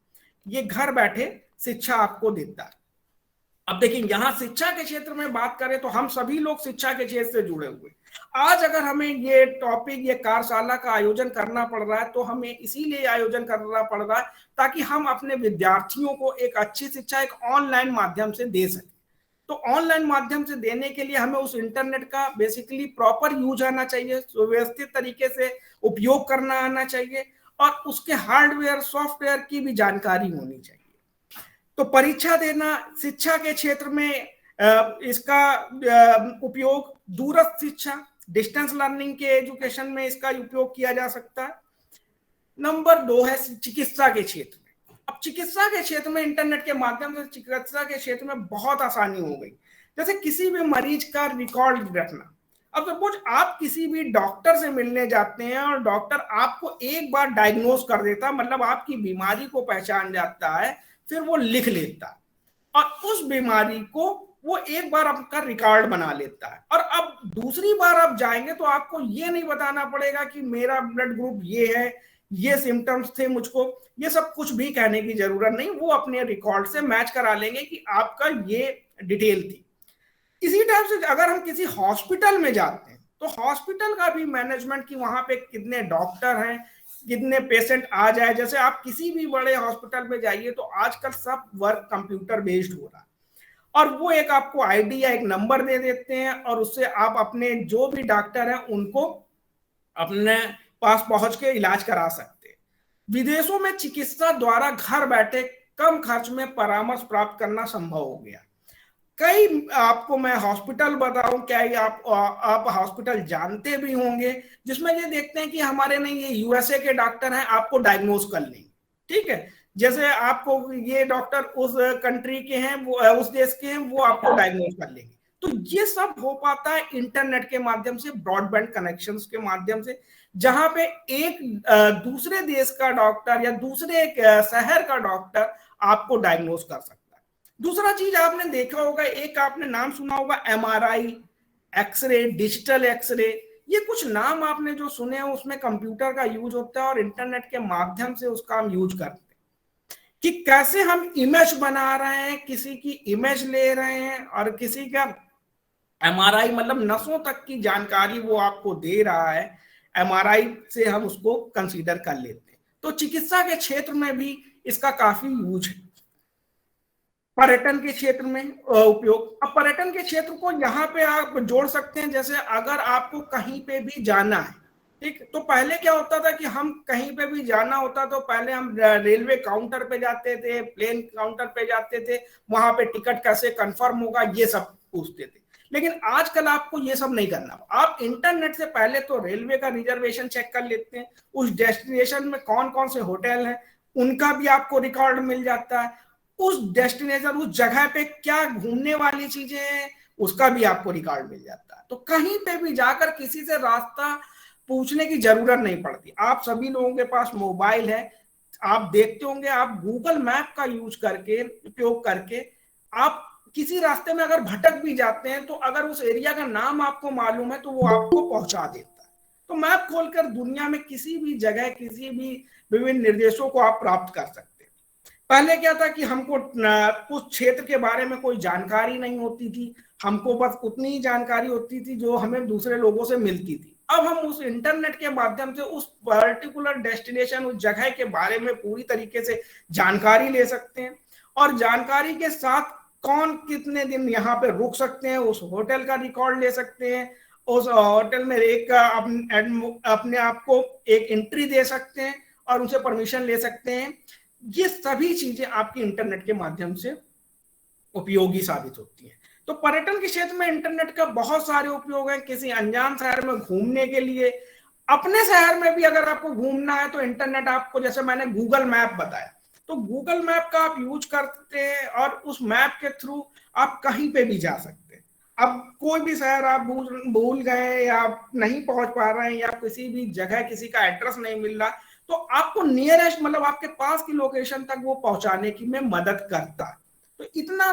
ये घर बैठे शिक्षा आपको देता है। अब देखिए, यहां शिक्षा के क्षेत्र में बात करें तो हम सभी लोग शिक्षा के क्षेत्र से जुड़े हुए। आज अगर हमें ये टॉपिक, ये कार्यशाला का आयोजन करना पड़ रहा है तो हमें इसीलिए आयोजन करना पड़ रहा है ताकि हम अपने विद्यार्थियों को एक अच्छी शिक्षा एक ऑनलाइन माध्यम से दे सकें। तो ऑनलाइन माध्यम से देने के लिए हमें उस इंटरनेट का बेसिकली प्रॉपर यूज आना चाहिए, सुव्यवस्थित तरीके से उपयोग करना आना चाहिए, और उसके हार्डवेयर सॉफ्टवेयर की भी जानकारी होनी चाहिए। तो परीक्षा देना, शिक्षा के क्षेत्र में इसका उपयोग, दूरस्थ शिक्षा, डिस्टेंस लर्निंग के एजुकेशन में इसका उपयोग किया जा सकता है। नंबर 2 है चिकित्सा के क्षेत्र में। अब चिकित्सा के क्षेत्र में इंटरनेट के माध्यम से चिकित्सा के क्षेत्र में बहुत आसानी हो गई। जैसे किसी भी मरीज का रिकॉर्ड रखना। अब सपोज आप किसी भी डॉक्टर से मिलने जाते हैं और डॉक्टर आपको एक बार डायग्नोज कर देता, मतलब आपकी बीमारी को पहचान जाता है, फिर वो लिख लेता है और उस बीमारी को वो एक बार आपका रिकॉर्ड बना लेता है। और अब दूसरी बार आप जाएंगे तो आपको ये नहीं बताना पड़ेगा कि मेरा ब्लड ग्रुप ये है, ये सिम्टम्स थे मुझको, ये सब कुछ भी कहने की जरूरत नहीं, वो अपने रिकॉर्ड से मैच करा लेंगे कि आपका ये डिटेल थी। इसी टाइप से अगर हम किसी हॉस्पिटल में जाते हैं तो हॉस्पिटल का भी मैनेजमेंट, कि वहां पे कितने डॉक्टर हैं, कितने पेशेंट आ जाए। जैसे आप किसी भी बड़े हॉस्पिटल में जाइए तो आजकल सब वर्क कंप्यूटर बेस्ड हो रहा है, और वो एक आपको आईडी या एक नंबर दे देते हैं और उससे आप अपने जो भी डॉक्टर हैं उनको अपने पास पहुंच के इलाज करा सकते हैं। विदेशों में चिकित्सा द्वारा घर बैठे कम खर्च में परामर्श प्राप्त करना संभव हो गया। कई आपको मैं हॉस्पिटल बताऊं, क्या आप हॉस्पिटल जानते भी होंगे जिसमें ये देखते हैं कि हमारे नहीं, ये यूएसए के डॉक्टर हैं, आपको डायग्नोज कर लेंगे। ठीक है, जैसे आपको ये डॉक्टर उस कंट्री के हैं, वो उस देश के हैं, वो आपको डायग्नोज कर लेंगे। तो ये सब हो पाता है इंटरनेट के माध्यम से, ब्रॉडबैंड कनेक्शंस के माध्यम से, जहां पे एक दूसरे देश का डॉक्टर या दूसरे शहर का डॉक्टर आपको डायग्नोज कर सकता है। दूसरा चीज आपने देखा होगा, एक आपने नाम सुना होगा एमआरआई, एक्सरे, डिजिटल एक्सरे, ये कुछ नाम आपने जो सुने हैं, उसमें कंप्यूटर का यूज होता है और इंटरनेट के माध्यम से उसका हम यूज करते हैं। कि कैसे हम इमेज बना रहे हैं, किसी की इमेज ले रहे हैं और किसी का एमआरआई, मतलब नसों तक की जानकारी वो आपको दे रहा है, एमआरआई से हम उसको कंसीडर कर लेते हैं। तो चिकित्सा के क्षेत्र में भी इसका काफी यूज है। पर्यटन के क्षेत्र में उपयोग। अब पर्यटन के क्षेत्र को यहाँ पे आप जोड़ सकते हैं, जैसे अगर आपको कहीं पे भी जाना है, ठीक, तो पहले क्या होता था कि हम कहीं पे भी जाना होता तो पहले हम रेलवे काउंटर पे जाते थे, प्लेन काउंटर पे जाते थे, वहां पे टिकट कैसे कंफर्म होगा ये सब पूछते थे। लेकिन आजकल आपको ये सब नहीं करना, आप इंटरनेट से पहले तो रेलवे का रिजर्वेशन चेक कर लेते हैं, उस डेस्टिनेशन में कौन कौन से होटल हैं उनका भी आपको रिकॉर्ड मिल जाता है, उस डेस्टिनेशन उस जगह पे क्या घूमने वाली चीजें हैं उसका भी आपको रिकॉर्ड मिल जाता है। तो कहीं पे भी जाकर किसी से रास्ता पूछने की जरूरत नहीं पड़ती। आप सभी लोगों के पास मोबाइल है, आप देखते होंगे, आप गूगल मैप का यूज करके, उपयोग करके आप किसी रास्ते में अगर भटक भी जाते हैं तो अगर उस एरिया का नाम आपको मालूम है तो वो आपको पहुंचा देता है। तो मैप खोलकर दुनिया में किसी भी जगह, किसी भी विभिन्न निर्देशों को आप प्राप्त कर सकते हैं। पहले क्या था कि हमको उस क्षेत्र के बारे में कोई जानकारी नहीं होती थी, हमको बस उतनी ही जानकारी होती थी जो हमें दूसरे लोगों से मिलती थी। अब हम उस इंटरनेट के माध्यम से उस पर्टिकुलर डेस्टिनेशन, उस जगह के बारे में पूरी तरीके से जानकारी ले सकते हैं, और जानकारी के साथ कौन कितने दिन यहाँ पे रुक सकते हैं उस होटल का रिकॉर्ड ले सकते हैं, उस होटल में एक अपने आप को एक एंट्री दे सकते हैं और उनसे परमिशन ले सकते हैं। ये सभी चीजें आपकी इंटरनेट के माध्यम से उपयोगी साबित होती हैं। तो पर्यटन के क्षेत्र में इंटरनेट का बहुत सारे उपयोग हैं। किसी अनजान शहर में घूमने के लिए, अपने शहर में भी अगर आपको घूमना है तो इंटरनेट आपको, जैसे मैंने गूगल मैप बताया, तो गूगल मैप का आप यूज करते हैं और उस मैप के थ्रू आप कहीं पे भी जा सकते हैं। अब कोई भी शहर आप भूल गए या नहीं पहुंच पा रहे हैं या किसी भी जगह किसी का एड्रेस नहीं मिल रहा, तो आपको नियरेस्ट, मतलब आपके पास की लोकेशन तक वो पहुंचाने की में मदद करता है। तो इतना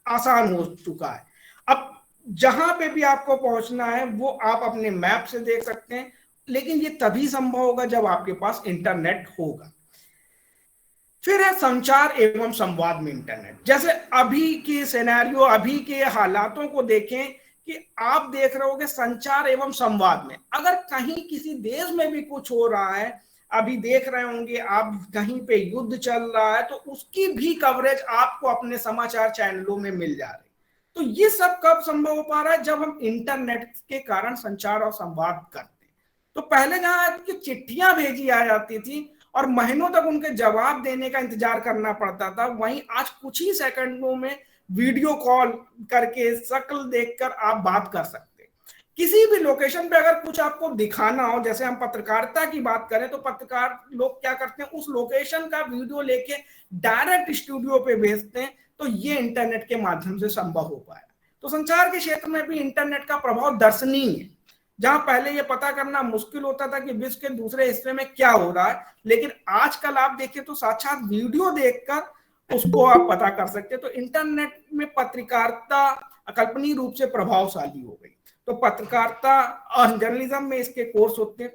आसान हो चुका है। अब जहां पे भी आपको पहुंचना है वो आप अपने मैप से देख सकते हैं, लेकिन ये तभी संभव होगा जब आपके पास इंटरनेट होगा। फिर है संचार एवं संवाद में इंटरनेट। जैसे अभी की सिनेरियो, अभी के हालातों को देखें कि आप देख रहे होगे संचार एवं संवाद में, अगर कहीं किसी देश में भी कुछ हो रहा है, अभी देख रहे होंगे आप कहीं पे युद्ध चल रहा है, तो उसकी भी कवरेज आपको अपने समाचार चैनलों में मिल जा रही। तो ये सब कब संभव हो पा रहा है? जब हम इंटरनेट के कारण संचार और संवाद करते हैं। तो पहले जहां की चिट्ठियां भेजी आ जाती थी और महीनों तक उनके जवाब देने का इंतजार करना पड़ता था, वहीं आज कुछ ही सेकंडों में वीडियो कॉल करके, शक्ल देखकर आप बात कर सकते हैं। किसी भी लोकेशन पे अगर कुछ आपको दिखाना हो, जैसे हम पत्रकारिता की बात करें तो पत्रकार लोग क्या करते हैं, उस लोकेशन का वीडियो लेके डायरेक्ट स्टूडियो पे भेजते हैं। तो ये इंटरनेट के माध्यम से संभव हो पाया। तो संचार के क्षेत्र में भी इंटरनेट का प्रभाव दर्शनीय है। जहां पहले ये पता करना मुश्किल होता था कि विश्व के दूसरे हिस्से में क्या हो रहा है, लेकिन आजकल आप देखें तो साक्षात वीडियो देखकर उसको आप पता कर सकते हैं। तो इंटरनेट में पत्रकारिता अकल्पनीय रूप से प्रभावशाली हो गई। तो पत्रकारिता और जर्नलिज्म में इसके कोर्स होते हैं।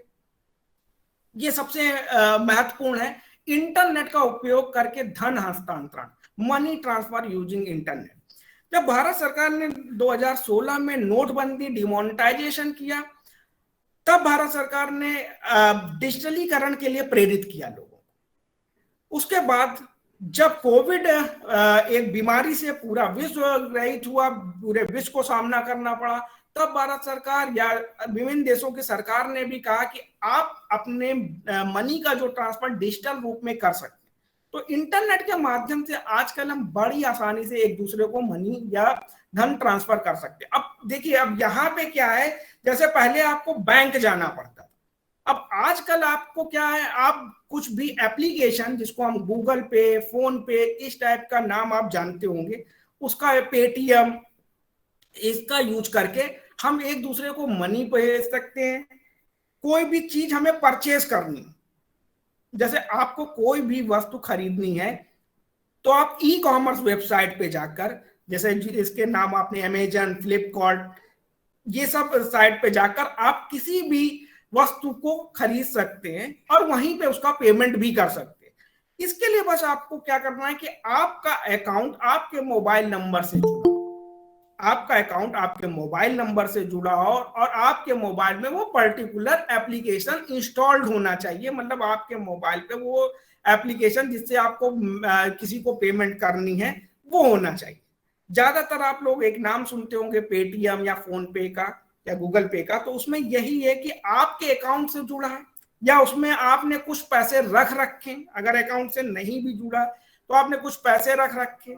ये सबसे महत्वपूर्ण है, इंटरनेट का उपयोग करके धन हस्तांतरण, मनी ट्रांसफर यूजिंग इंटरनेट। जब भारत सरकार ने 2016 में नोटबंदी, डिमोनेटाइजेशन किया, तब भारत सरकार ने डिजिटलीकरण के लिए प्रेरित किया लोगों को। उसके बाद जब कोविड एक बीमारी से पूरा विश्व रहित हुआ, पूरे विश्व को सामना करना पड़ा, तब भारत सरकार या विभिन्न देशों की सरकार ने भी कहा कि आप अपने मनी का जो ट्रांसफर डिजिटल रूप में कर सकते हैं। तो इंटरनेट के माध्यम से आजकल हम बड़ी आसानी से एक दूसरे को मनी या धन ट्रांसफर कर सकते हैं। अब देखिए, अब यहाँ पे क्या है, जैसे पहले आपको बैंक जाना पड़ता था, अब आजकल आपको क्या है, आप कुछ भी एप्लीकेशन, जिसको हम गूगल पे, फोन पे, इस टाइप का नाम आप जानते होंगे, उसका पेटीएम, इसका यूज करके हम एक दूसरे को मनी भेज सकते हैं। कोई भी चीज हमें परचेज करनी, जैसे आपको कोई भी वस्तु खरीदनी है तो आप ई कॉमर्स वेबसाइट पे जाकर, जैसे इसके नाम आपने अमेजन, फ्लिपकार्ट, ये सब साइट पे जाकर आप किसी भी वस्तु को खरीद सकते हैं और वहीं पे उसका पेमेंट भी कर सकते हैं। इसके लिए बस आपको क्या करना है कि आपका अकाउंट आपके मोबाइल नंबर से जुड़ा, आपका अकाउंट आपके मोबाइल नंबर से जुड़ा हो और आपके मोबाइल में वो पर्टिकुलर एप्लीकेशन इंस्टॉल्ड होना चाहिए। मतलब आपके मोबाइल पे वो एप्लीकेशन जिससे आपको किसी को पेमेंट करनी है वो होना चाहिए। ज्यादातर आप लोग एक नाम सुनते होंगे पेटीएम या फोन पे का या गूगल पे का, तो उसमें यही है कि आपके अकाउंट से जुड़ा है या उसमें आपने कुछ पैसे रख रखे, अगर अकाउंट से नहीं भी जुड़ा तो आपने कुछ पैसे रख रखे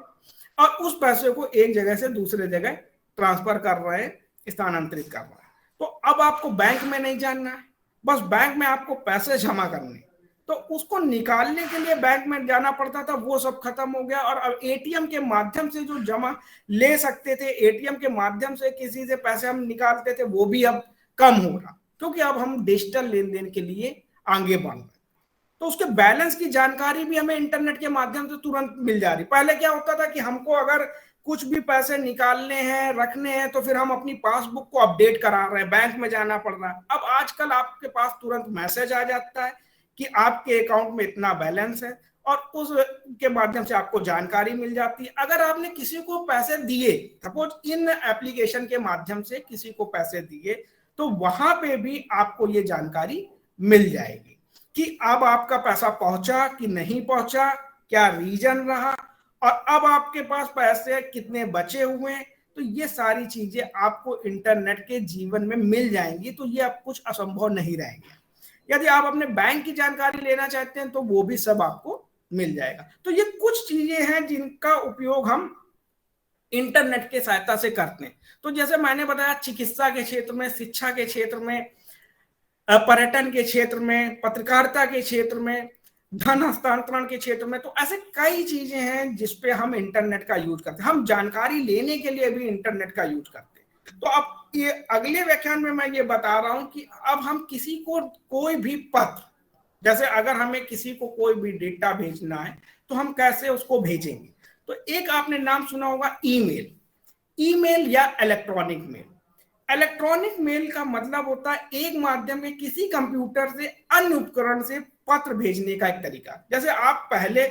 और उस पैसे को एक जगह से दूसरे जगह ट्रांसफर कर रहे हैं, स्थानांतरित कर रहे हैं। तो अब आपको बैंक में नहीं जाना है, बस बैंक में आपको पैसे जमा करने, तो उसको निकालने के लिए बैंक में जाना पड़ता था, वो सब खत्म हो गया। और अब एटीएम के माध्यम से जो जमा ले सकते थे, एटीएम के माध्यम से किसी से पैसे हम निकालते थे, वो भी अब कम हो रहा, क्योंकि अब हम डिजिटल लेन देन के लिए आगे बढ़ रहे। तो उसके बैलेंस की जानकारी भी हमें इंटरनेट के माध्यम से तुरंत मिल जा रही। पहले क्या होता था कि हमको अगर कुछ भी पैसे निकालने हैं, रखने हैं, तो फिर हम अपनी पासबुक को अपडेट करा रहे हैं, बैंक में जाना पड़ रहा है। अब आजकल आपके पास तुरंत मैसेज आ जाता है कि आपके अकाउंट में इतना बैलेंस है और उस के माध्यम से आपको जानकारी मिल जाती है। अगर आपने किसी को पैसे दिए, सपोज इन एप्लीकेशन के माध्यम से किसी को पैसे दिए, तो वहां पे भी आपको ये जानकारी मिल जाएगी कि अब आपका पैसा पहुंचा कि नहीं पहुंचा, क्या रीजन रहा और अब आपके पास पैसे कितने बचे हुए हैं। तो ये सारी चीजें आपको इंटरनेट के जीवन में मिल जाएंगी, तो ये अब कुछ असंभव नहीं रहेंगे। यदि आप अपने बैंक की जानकारी लेना चाहते हैं तो वो भी सब आपको मिल जाएगा। तो ये कुछ चीजें हैं जिनका उपयोग हम इंटरनेट के सहायता से करते हैं। तो जैसे मैंने बताया, चिकित्सा के क्षेत्र में, शिक्षा के क्षेत्र में, पर्यटन के क्षेत्र में, पत्रकारिता के क्षेत्र में, धन हस्तांतरण के क्षेत्र में, तो ऐसे कई चीजें हैं जिसपे हम इंटरनेट का यूज करते हैं। हम जानकारी लेने के लिए भी इंटरनेट का यूज करते हैं। तो अब ये अगले व्याख्यान में मैं ये बता रहा हूं कि अब हम किसी को कोई भी पत्र, जैसे अगर हमें किसी को कोई भी डेटा भेजना है तो हम कैसे उसको भेजेंगे। तो एक आपने नाम सुना होगा ईमेल, ईमेल या इलेक्ट्रॉनिक मेल। इलेक्ट्रॉनिक मेल का मतलब होता है एक माध्यम में किसी कंप्यूटर से अन्य उपकरण से पत्र भेजने का एक तरीका। जैसे आप पहले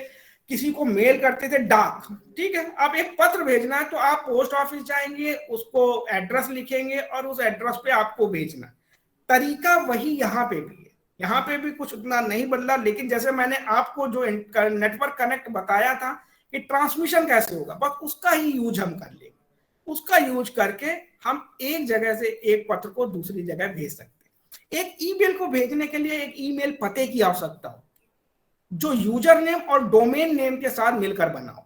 किसी को मेल करते थे डाक, ठीक है, अब एक पत्र भेजना है तो आप पोस्ट ऑफिस जाएंगे, उसको एड्रेस लिखेंगे और उस एड्रेस पे आपको भेजना। तरीका वही यहाँ पे भी है, यहाँ पे भी कुछ उतना नहीं बदला, लेकिन जैसे मैंने आपको जो नेटवर्क कनेक्ट बताया था कि ट्रांसमिशन कैसे होगा, बस उसका ही यूज हम कर लेंगे। उसका यूज करके हम एक जगह से एक पत्र को दूसरी जगह भेज सकते हैं। एक ईमेल को भेजने के लिए एक ईमेल पते की आवश्यकता होती है जो यूजर नेम और डोमेन नेम के साथ मिलकर बना होता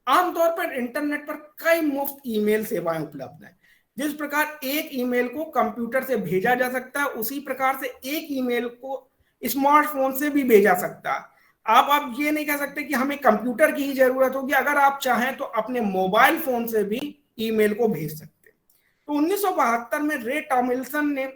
है। आमतौर पर इंटरनेट पर कई मुफ्त ईमेल सेवाएं उपलब्ध हैं। जिस प्रकार एक ईमेल को कंप्यूटर से भेजा जा सकता है, उसी प्रकार से एक ईमेल को स्मार्टफोन से भी भेजा सकता है। आप ये नहीं कह सकते कि हमें कंप्यूटर की ही जरूरत होगी, अगर आप चाहें तो अपने मोबाइल फोन से भी ईमेल को भेज सकते हैं। तो 1972 में रे टॉमिल्सन ने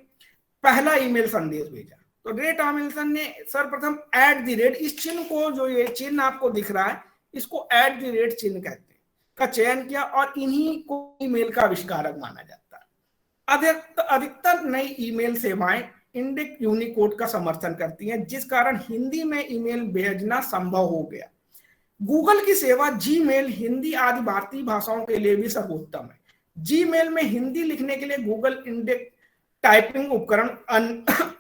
पहला ईमेल संदेश भेजा। तो रे टॉमिल्सन ने सर्वप्रथम @ इस चिन्ह को, जो ये चिन्ह आपको दिख रहा है, इसको @ चिन्ह कहते हैं, का चयन किया और इन्हीं को ईमेल का आविष्कारक माना जाता है। अधिकतर नई ईमेल सेवाएं इंडिक यूनिकोड का समर्थन करती हैं, जिस कारण हिंदी में ईमेल भेजना संभव हो गया। गूगल की सेवा जीमेल हिंदी आदि भारतीय भाषाओं के लिए भी सर्वोत्तम है। जीमेल में हिंदी लिखने के लिए गूगल इंडेक्स टाइपिंग उपकरण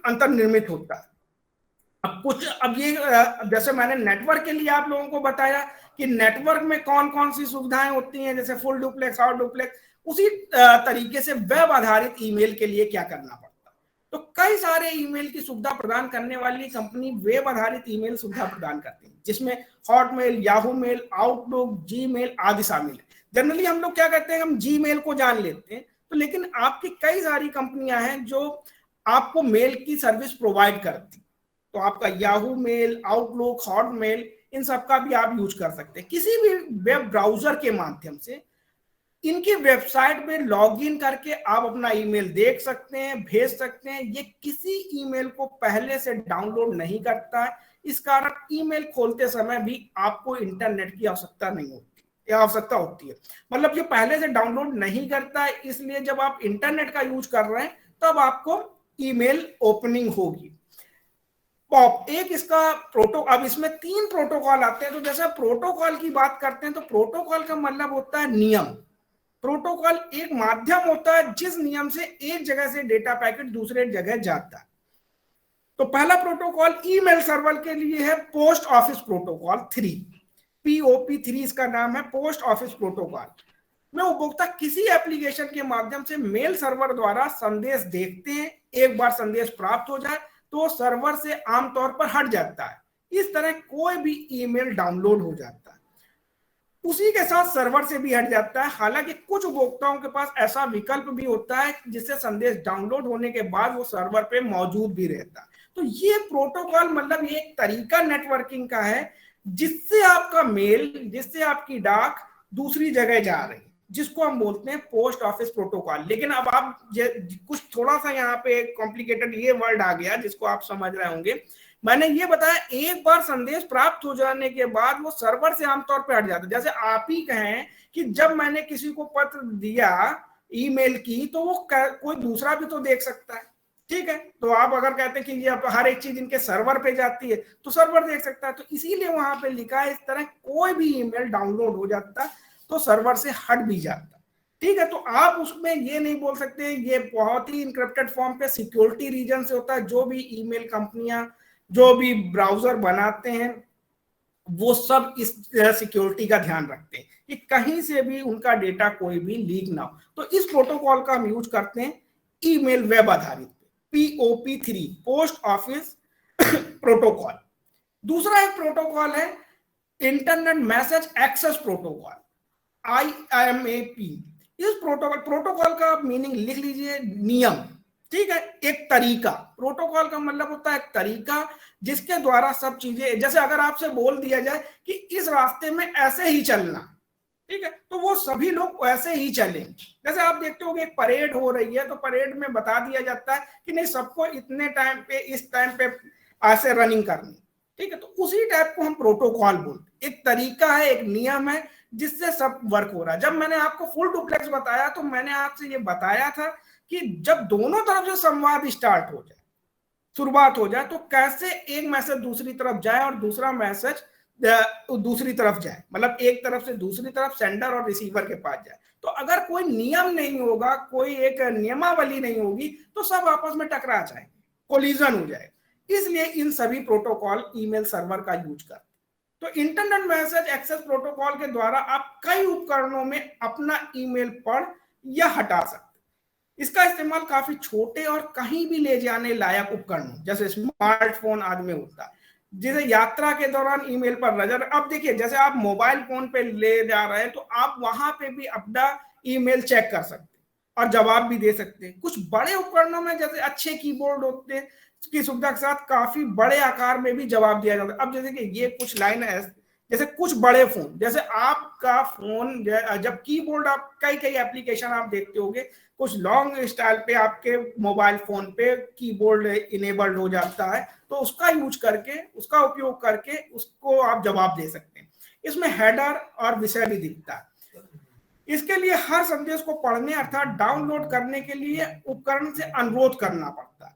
अंतर्निर्मित होता है। अब ये जैसे मैंने नेटवर्क के लिए आप लोगों को बताया कि नेटवर्क में कौन कौन सी सुविधाएं होती हैं, जैसे फुल डुप्लेक्स, हाफ डुप्लेक्स, उसी तरीके से वेब आधारित ईमेल के लिए क्या करना पड़ता है। तो कई सारे ईमेल की सुविधा प्रदान करने वाली कंपनी वेब आधारित ईमेल सुविधा प्रदान करती है, जिसमें Hotmail, Yahoo mail, Outlook, Gmail आदि शामिल है। जनरली हम लोग क्या करते हैं, हम जीमेल को जान लेते हैं, तो लेकिन आपकी कई सारी कंपनियां हैं जो आपको मेल की सर्विस प्रोवाइड करती। तो आपका याहू मेल, आउटलुक, हॉटमेल, इन सब का भी आप यूज कर सकते हैं। किसी भी वेब ब्राउजर के माध्यम से इनकी वेबसाइट में लॉगिन करके आप अपना ईमेल देख सकते हैं, भेज सकते हैं। ये किसी ईमेल को पहले से डाउनलोड नहीं करता है, इस कारण ईमेल खोलते समय भी आपको इंटरनेट की आवश्यकता नहीं होती, आवश्यकता होती है। मतलब ये पहले से डाउनलोड नहीं करता है, इसलिए जब आप इंटरनेट का यूज कर रहे हैं तब आपको ईमेल ओपनिंग होगी। पॉप एक इसका प्रोटो, अब इसमें 3 प्रोटोकॉल आते हैं। तो जैसे प्रोटोकॉल की बात करते हैं तो प्रोटोकॉल का मतलब होता है नियम। प्रोटोकॉल एक माध्यम होता है जिस नियम से एक जगह से डेटा पैकेट दूसरे जगह जाता है। तो पहला प्रोटोकॉल ईमेल सर्वर के लिए है पोस्ट ऑफिस प्रोटोकॉल 3, POP3 इसका नाम है, पोस्ट ऑफिस प्रोटोकॉल में उपभोक्ता किसी एप्लीकेशन के माध्यम से मेल सर्वर द्वारा संदेश देखते हैं। एक बार संदेश प्राप्त हो जाए तो सर्वर से आमतौर पर हट जाता है। इस तरह कोई भी ईमेल डाउनलोड हो जाता है, उसी के साथ सर्वर से भी हट जाता है। हालांकि कुछ उपभोक्ताओं के पास ऐसा विकल्प भी होता है जिससे संदेश डाउनलोड होने के बाद वो सर्वर पे मौजूद भी रहता है। तो ये प्रोटोकॉल मतलब ये एक तरीका नेटवर्किंग का है जिससे आपका मेल, जिससे आपकी डाक दूसरी जगह जा रही है, जिसको हम बोलते हैं पोस्ट ऑफिस प्रोटोकॉल। लेकिन अब आप कुछ थोड़ा सा यहाँ पे कॉम्प्लिकेटेड ये वर्ड आ गया जिसको आप समझ रहे होंगे। मैंने ये बताया एक बार संदेश प्राप्त हो जाने के बाद वो सर्वर से आमतौर पर हट जाता है। जैसे आप ही कहें कि जब मैंने किसी को पत्र दिया ईमेल की तो वो कोई दूसरा भी तो देख सकता है, ठीक है। तो आप अगर कहते हैं कि ये हर एक चीज इनके सर्वर पे जाती है तो सर्वर देख सकता है, तो इसीलिए वहां पे लिखा है इस तरह कोई भी ईमेल डाउनलोड हो जाता है तो सर्वर से हट भी जाता, ठीक है। तो आप उसमें ये नहीं बोल सकते, ये बहुत ही इनक्रिप्टेड फॉर्म पे सिक्योरिटी रीजन से होता है। जो भी ईमेल कंपनियां, जो भी ब्राउजर बनाते हैं वो सब इस सिक्योरिटी का ध्यान रखते हैं कि कहीं से भी उनका डेटा कोई भी लीक ना हो। तो इस प्रोटोकॉल का हम यूज करते हैं ईमेल वेब आधारित POP3, पोस्ट ऑफिस प्रोटोकॉल। दूसरा एक प्रोटोकॉल है internet message access protocol, IMAP। इस प्रोटोकॉल का मीनिंग लिख लीजिए, नियम, ठीक है, एक तरीका। प्रोटोकॉल का मतलब होता है एक तरीका जिसके द्वारा सब चीजें, जैसे अगर आपसे बोल दिया जाए कि इस रास्ते में ऐसे ही चलना, ठीक है, तो वो सभी लोग वैसे ही चलेंगे। जैसे आप देखते हो कि एक परेड हो रही है तो परेड में बता दिया जाता है कि नहीं सबको इतने टाइम पे इस टाइम पे ऐसे रनिंग करनी, ठीक है। तो उसी टाइप को हम प्रोटोकॉल बोलते, एक तरीका है, एक नियम है जिससे सब वर्क हो रहा है। जब मैंने आपको फुल डुप्लेक्स बताया तो मैंने आपसे ये बताया था कि जब दोनों तरफ से संवाद स्टार्ट हो जाए, शुरुआत हो जाए, तो कैसे एक मैसेज दूसरी तरफ जाए और दूसरा मैसेज दूसरी तरफ जाए, मतलब एक तरफ से दूसरी तरफ सेंडर और रिसीवर के पास जाए। तो अगर कोई नियम नहीं होगा, कोई एक नियमावली नहीं होगी तो सब आपस में टकरा जाएंगे, कोलिजन हो जाएगा। इसलिए इन सभी प्रोटोकॉल ईमेल सर्वर का यूज करते। तो इंटरनेट मैसेज एक्सेस प्रोटोकॉल के द्वारा आप कई उपकरणों में अपना ईमेल पढ़ या हटा सकते। इसका इस्तेमाल काफी छोटे और कहीं भी ले जाने लायक उपकरणों जैसे स्मार्टफोन आदि में होता है, जिसे यात्रा के दौरान ईमेल पर नजर। अब देखिए जैसे आप मोबाइल फोन पे ले जा रहे हैं तो आप वहां पे भी अपना ईमेल चेक कर सकते हैं और जवाब भी दे सकते हैं। कुछ बड़े उपकरणों में जैसे अच्छे कीबोर्ड होते हैं की सुविधा के साथ काफी बड़े आकार में भी जवाब दिया जाता है। अब जैसे कि ये कुछ लाइन है, जैसे कुछ बड़े फोन, जैसे आपका फोन जब कीबोर्ड, आप कई कई एप्लीकेशन आप देखते होंगे कुछ लॉन्ग स्टाइल पे आपके मोबाइल फोन पे कीबोर्ड इनेबल्ड हो जाता है, तो उसका यूज करके, उसका उपयोग करके उसको आप जवाब दे सकते हैं। इसमें हेडर और विषय भी दिखता है। इसके लिए हर संदेश को पढ़ने अर्थात डाउनलोड करने के लिए उपकरण से अनुरोध करना पड़ता है।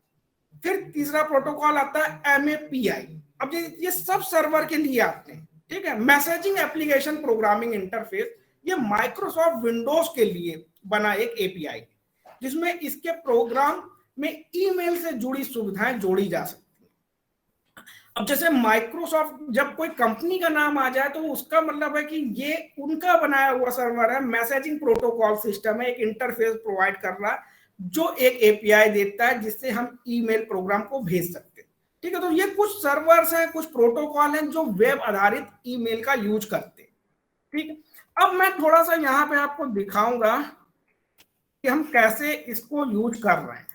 फिर तीसरा प्रोटोकॉल आता है MAPI। अब ये सब सर्वर के लिए आते हैं, ठीक है। मैसेजिंग एप्लीकेशन प्रोग्रामिंग इंटरफेस, ये माइक्रोसॉफ्ट विंडोज के लिए बना एक API जिसमें इसके प्रोग्राम में ईमेल से जुड़ी सुविधाएं जोड़ी जा सकती हैं। अब जैसे माइक्रोसॉफ्ट, जब कोई कंपनी का नाम आ जाए तो उसका मतलब है कि ये उनका बनाया हुआ सर्वर है, मैसेजिंग प्रोटोकॉल सिस्टम है, एक इंटरफेस प्रोवाइड कर रहा है जो एक API देता है जिससे हम ईमेल प्रोग्राम को भेज सकते हैं, ठीक है। तो ये कुछ सर्वर्स हैं, कुछ प्रोटोकॉल हैं जो वेब आधारित ईमेल का यूज करते हैं, ठीक है। अब मैं थोड़ा सा यहाँ पे आपको दिखाऊंगा कि हम कैसे इसको यूज कर रहे हैं।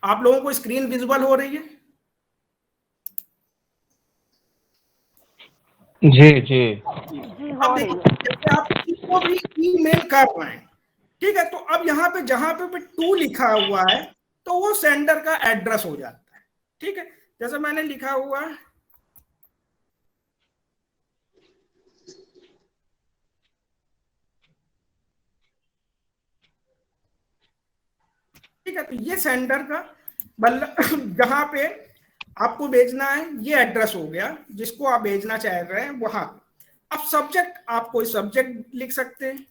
आप लोगों को स्क्रीन विजिबल हो रही है?
जी जी
अब देखिए जैसे आप किसी भी ईमेल कर रहे हैं, ठीक है, तो अब यहाँ पे जहां पे 2 लिखा हुआ है तो वो सेंडर का एड्रेस हो जाता है, ठीक है। जैसे मैंने लिखा हुआ ठीक है, तो ये सेंडर का मतलब जहां पे आपको भेजना है ये एड्रेस हो गया जिसको आप भेजना चाह रहे हैं वहां। अब सब्जेक्ट, आप कोई सब्जेक्ट लिख सकते हैं।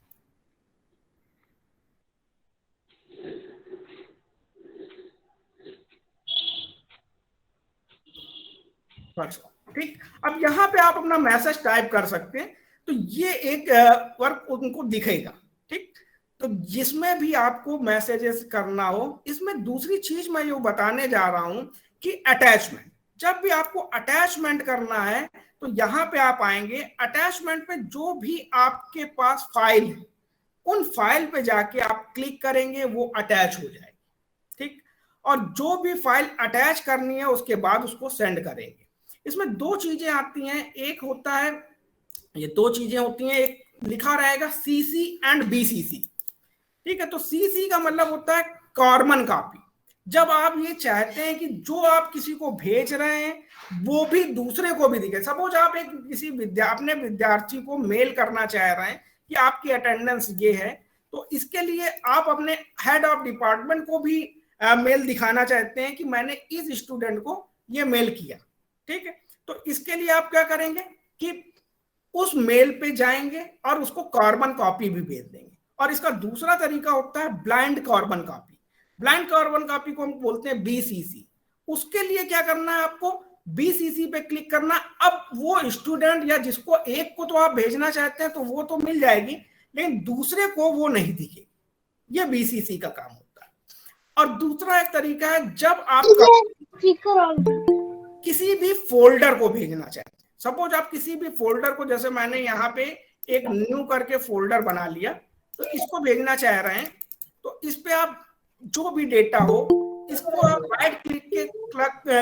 ठीक, अब यहाँ पे आप अपना मैसेज टाइप कर सकते हैं, तो ये एक वर्क उनको दिखेगा। ठीक, तो जिसमें भी आपको मैसेजेस करना हो, इसमें दूसरी चीज मैं ये बताने जा रहा हूं कि अटैचमेंट, जब भी आपको अटैचमेंट करना है तो यहाँ पे आप आएंगे, अटैचमेंट पे जो भी आपके पास फाइल है उन फाइल पे जाके आप क्लिक करेंगे, वो अटैच हो जाएगी। ठीक, और जो भी फाइल अटैच करनी है उसके बाद उसको सेंड करेंगे। इसमें दो चीजें आती हैं, एक होता है, ये दो चीजें होती हैं, एक लिखा रहेगा सीसी एंड बीसीसी। ठीक है, तो सीसी का मतलब होता है कॉमन कॉपी। जब आप ये चाहते हैं कि जो आप किसी को भेज रहे हैं वो भी दूसरे को भी दिखे, सपोज आप एक किसी अपने विद्यार्थी को मेल करना चाह रहे हैं कि आपकी अटेंडेंस ये है, तो इसके लिए आप अपने हेड ऑफ डिपार्टमेंट को भी मेल दिखाना चाहते हैं कि मैंने इस स्टूडेंट को ये मेल किया। ठीक है, तो इसके लिए आप क्या करेंगे कि उस मेल पे जाएंगे और उसको कार्बन कॉपी भी भेज देंगे। और इसका दूसरा तरीका होता है blind carbon copy. Blind carbon copy को हम बोलते हैं बीसीसी। उसके लिए क्या करना है, आपको बीसीसी पे क्लिक करना। अब वो स्टूडेंट या जिसको एक को तो आप भेजना चाहते हैं तो वो तो मिल जाएगी, लेकिन दूसरे को वो नहीं दिखेगी। ये बीसीसी का काम होता है। और दूसरा एक तरीका है, जब आप किसी भी फोल्डर को भेजना चाहते हैं, सपोज आप किसी भी फोल्डर को, जैसे मैंने यहाँ पे एक न्यू करके फोल्डर बना लिया, तो इसको भेजना चाह रहे हैं, तो इस पे आप जो भी डेटा हो इसको आप राइट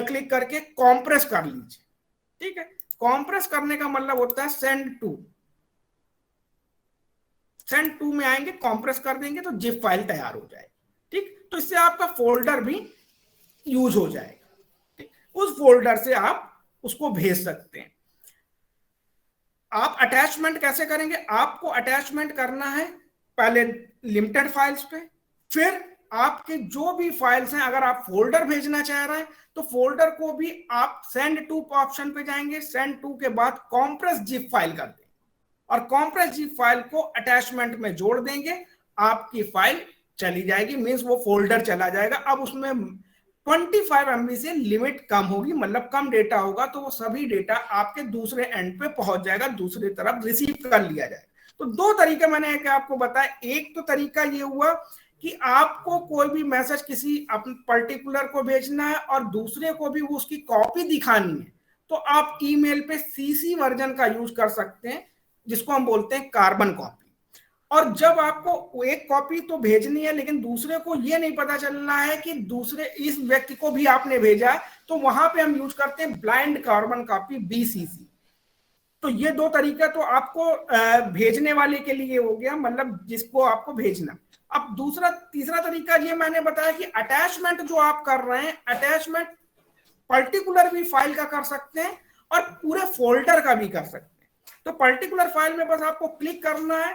क्लिक करके कॉम्प्रेस कर लीजिए। ठीक है, कॉम्प्रेस करने का मतलब होता है सेंड टू। सेंड टू में आएंगे, कॉम्प्रेस कर देंगे तो जिप फाइल तैयार हो जाएगी। ठीक, तो इससे आपका फोल्डर भी यूज हो जाएगा। ठीक, उस फोल्डर से आप उसको भेज सकते हैं। आप अटैचमेंट कैसे करेंगे, आपको अटैचमेंट करना है पहले लिमिटेड फाइल्स पे, फिर आपके जो भी फाइल्स हैं, अगर आप फोल्डर भेजना चाह रहे हैं तो फोल्डर को भी आप सेंड टू ऑप्शन पे जाएंगे, सेंड टू के बाद कॉम्प्रेस जिप फाइल कर देंगे और कॉम्प्रेस जिप फाइल को अटैचमेंट में जोड़ देंगे, आपकी फाइल चली जाएगी, मींस वो फोल्डर चला जाएगा। अब उसमें 25 MB से लिमिट कम होगी, मतलब कम डेटा होगा, तो वो सभी डेटा आपके दूसरे एंड पे पहुंच जाएगा, दूसरी तरफ रिसीव कर लिया जाएगा। तो दो तरीके मैंने आपको बताया। एक तो तरीका ये हुआ कि आपको कोई भी मैसेज किसी पर्टिकुलर को भेजना है और दूसरे को भी उसकी कॉपी दिखानी है, तो आप ईमेल पे सीसी वर्जन का यूज कर सकते हैं, जिसको हम बोलते हैं कार्बन कॉपी। और जब आपको एक कॉपी तो भेजनी है लेकिन दूसरे को ये नहीं पता चल रहा है कि दूसरे इस व्यक्ति को भी आपने भेजा है, तो वहां पे हम यूज करते हैं ब्लाइंड कार्बन कॉपी बीसीसी। तो ये दो तरीका तो आपको भेजने वाले के लिए हो गया, मतलब जिसको आपको भेजना। अब तीसरा तरीका ये मैंने बताया कि अटैचमेंट जो आप कर रहे हैं, अटैचमेंट पर्टिकुलर भी फाइल का कर सकते हैं और पूरे फोल्डर का भी कर सकते हैं। तो पर्टिकुलर फाइल में बस आपको क्लिक करना है,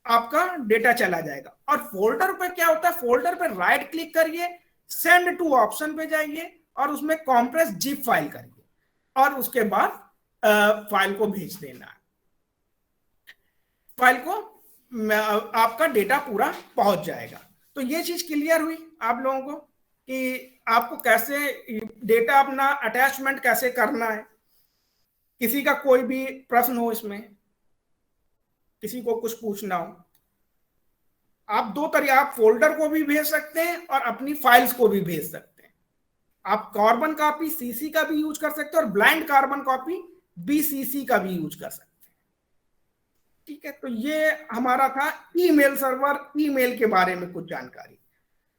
आपका डेटा चला जाएगा। और फोल्डर पे क्या होता है, फोल्डर पे राइट क्लिक करिए, सेंड टू ऑप्शन पे जाइए और उसमें कॉम्प्रेस जिप फाइल करिए और उसके बाद फाइल को भेज देना है। फाइल को आपका डेटा पूरा पहुंच जाएगा। तो ये चीज क्लियर हुई आप लोगों को कि आपको कैसे डेटा अपना अटैचमेंट कैसे करना है। किसी का कोई भी प्रश्न हो इसमें, किसी को कुछ पूछना हो, आप दो तरीके, आप फोल्डर को भी भेज सकते हैं और अपनी फाइल्स को भी भेज सकते हैं। आप कार्बन कॉपी सीसी का भी यूज कर सकते हैं और ब्लाइंड कार्बन कॉपी बीसीसी का भी यूज कर सकते हैं। ठीक है, तो ये हमारा था ईमेल सर्वर, ईमेल के बारे में कुछ जानकारी।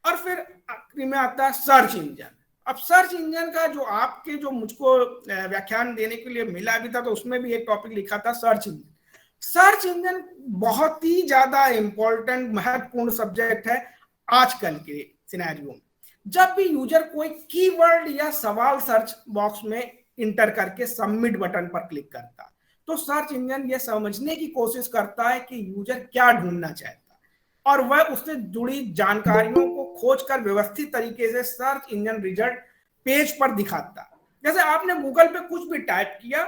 और फिर आखिरी में आता है सर्च इंजन। अब सर्च इंजन का जो आपके जो मुझको व्याख्यान देने के लिए मिला भी था, तो उसमें भी एक टॉपिक लिखा था सर्च इंजन। सर्च इंजन बहुत ही ज्यादा इंपॉर्टेंट महत्वपूर्ण सब्जेक्ट है आजकल के सिनेरियो में। जब भी यूजर कोई कीवर्ड या सवाल सर्च बॉक्स में इंटर करके सबमिट बटन पर क्लिक करता है, तो सर्च इंजन ये समझने की कोशिश करता है कि यूजर क्या ढूंढना चाहता है और वह उससे जुड़ी जानकारियों को खोजकर व्यवस्थित तरीके से सर्च इंजन रिजल्ट पेज पर दिखाता है। जैसे आपने गूगल पे कुछ भी टाइप किया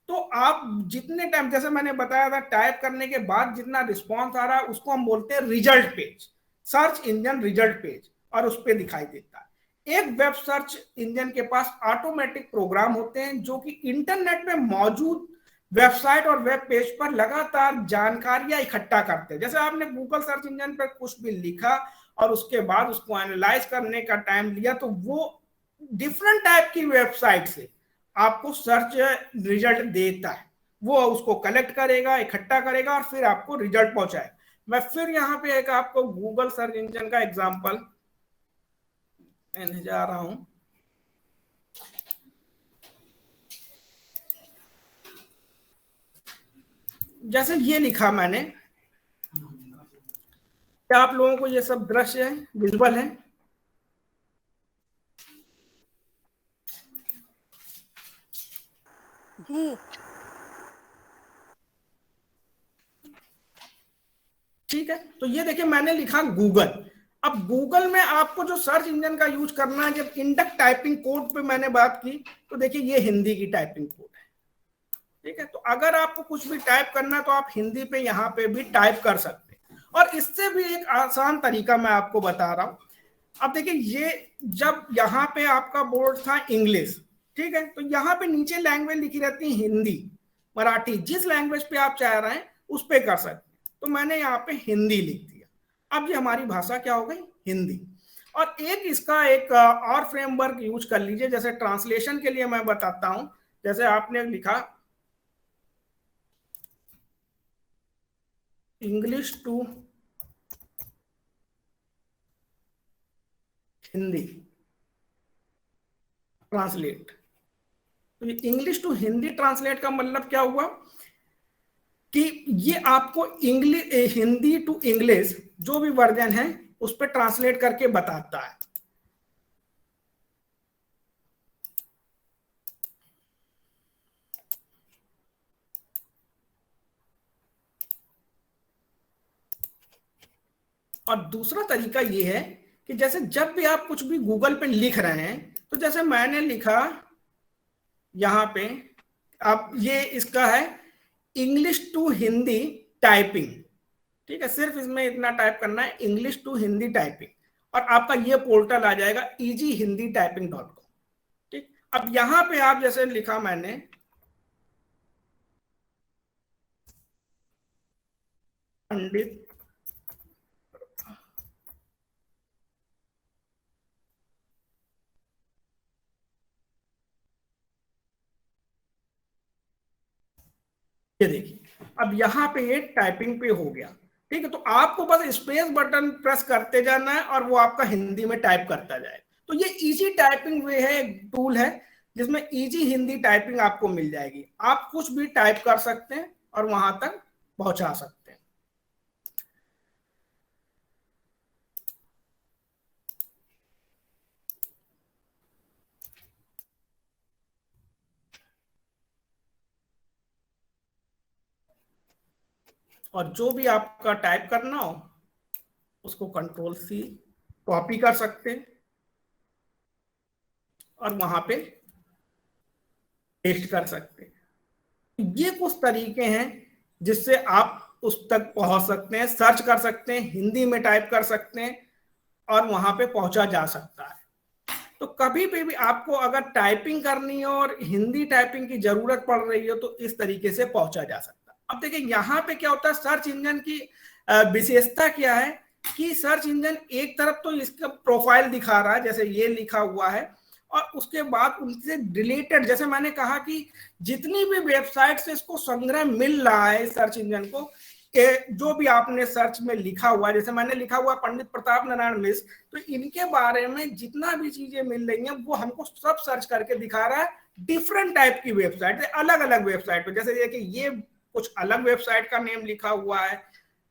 तो आप जितने टाइम, जैसे मैंने बताया था, टाइप करने के बाद जितना रिस्पॉन्स आ रहा है उसको हम बोलते हैं result page, search engine result page, और उस पर दिखाई देता है। एक वेब सर्च इंजन के पास ऑटोमेटिक प्रोग्राम होते हैं जो कि इंटरनेट में मौजूद वेबसाइट और वेब पेज पर लगातार जानकारियां इकट्ठा करते हैं। जैसे आपने गूगल सर्च इंजन पर कुछ भी लिखा और उसके बाद उसको एनालाइज करने का टाइम लिया तो वो डिफरेंट टाइप की वेबसाइट से आपको सर्च रिजल्ट देता है। वो उसको कलेक्ट करेगा, इकट्ठा करेगा और फिर आपको रिजल्ट पहुंचाएगा। मैं फिर यहाँ पे एक आपको गूगल सर्च इंजन का एग्जांपल देने जा रहा हूं। जैसे ये लिखा मैंने, क्या आप लोगों को ये सब दृश्य है, विजुअल है? ठीक है, तो ये देखिए मैंने लिखा गूगल। अब गूगल में आपको जो सर्च इंजन का यूज करना है, जब इंडेक्स टाइपिंग कोड पे मैंने बात की तो देखिए ये हिंदी की टाइपिंग कोड है। ठीक है, तो अगर आपको कुछ भी टाइप करना है तो आप हिंदी पे यहाँ पे भी टाइप कर सकते हैं। और इससे भी एक आसान तरीका मैं आपको बता रहा हूं। अब देखिए ये जब यहाँ पे आपका बोर्ड था इंग्लिश, ठीक है, तो यहाँ पे नीचे लैंग्वेज लिखी रहती है हिंदी, मराठी, जिस लैंग्वेज पे आप चाह रहे हैं उस पे कर सकते हैं। तो मैंने यहाँ पे हिंदी लिख दिया। अब ये हमारी भाषा क्या हो गई, हिंदी। और एक इसका एक और फ्रेमवर्क यूज कर लीजिए। जैसे ट्रांसलेशन के लिए मैं बताता हूं, जैसे आपने लिखा इंग्लिश टू हिंदी ट्रांसलेट, तो ये इंग्लिश टू हिंदी ट्रांसलेट का मतलब क्या हुआ कि ये आपको इंग्लिश, हिंदी टू इंग्लिश जो भी वर्जन है उस पर ट्रांसलेट करके बताता है। और दूसरा तरीका ये है कि जैसे जब भी आप कुछ भी गूगल पे लिख रहे हैं, तो जैसे मैंने लिखा यहाँ पे, आप ये इसका है इंग्लिश टू हिंदी टाइपिंग, ठीक है, सिर्फ इसमें इतना टाइप करना है, इंग्लिश टू हिंदी टाइपिंग, और आपका ये पोर्टल आ जाएगा easyhindityping.com। ठीक, अब यहां पे आप जैसे लिखा मैंने पंडित ये देखिए, अब यहाँ पे ये टाइपिंग पे हो गया। ठीक है, तो आपको बस स्पेस बटन प्रेस करते जाना है और वो आपका हिंदी में टाइप करता जाएगा। तो ये इजी टाइपिंग वे है, टूल है जिसमें इजी हिंदी टाइपिंग आपको मिल जाएगी। आप कुछ भी टाइप कर सकते हैं और वहां तक पहुंचा सकते हैं। और जो भी आपका टाइप करना हो उसको कंट्रोल सी कॉपी कर सकते हैं और वहां पे पेस्ट कर सकते हैं। ये कुछ तरीके हैं जिससे आप उस तक पहुंच सकते हैं, सर्च कर सकते हैं, हिंदी में टाइप कर सकते हैं और वहां पे पहुंचा जा सकता है। तो कभी भी आपको अगर टाइपिंग करनी हो और हिंदी टाइपिंग की जरूरत पड़ रही हो तो इस तरीके से पहुंचा जा सकता है। अब देखिए यहाँ पे क्या होता है, सर्च इंजन की विशेषता क्या है कि सर्च इंजन एक तरफ तो इसका प्रोफाइल दिखा रहा है, जैसे ये लिखा हुआ है, और उसके बाद उनसे रिलेटेड, जैसे मैंने कहा कि जितनी भी वेबसाइट से इसको संग्रह मिल रहा है सर्च इंजन को, जो भी आपने सर्च में लिखा हुआ है, जैसे मैंने लिखा हुआ पंडित प्रताप नारायण मिश्र, तो इनके बारे में जितना भी चीजें मिल रही हैं वो हमको सब सर्च करके दिखा रहा है डिफरेंट टाइप की वेबसाइट, अलग अलग वेबसाइट पे। जैसे ये कि ये कुछ अलग वेबसाइट का नेम लिखा हुआ है,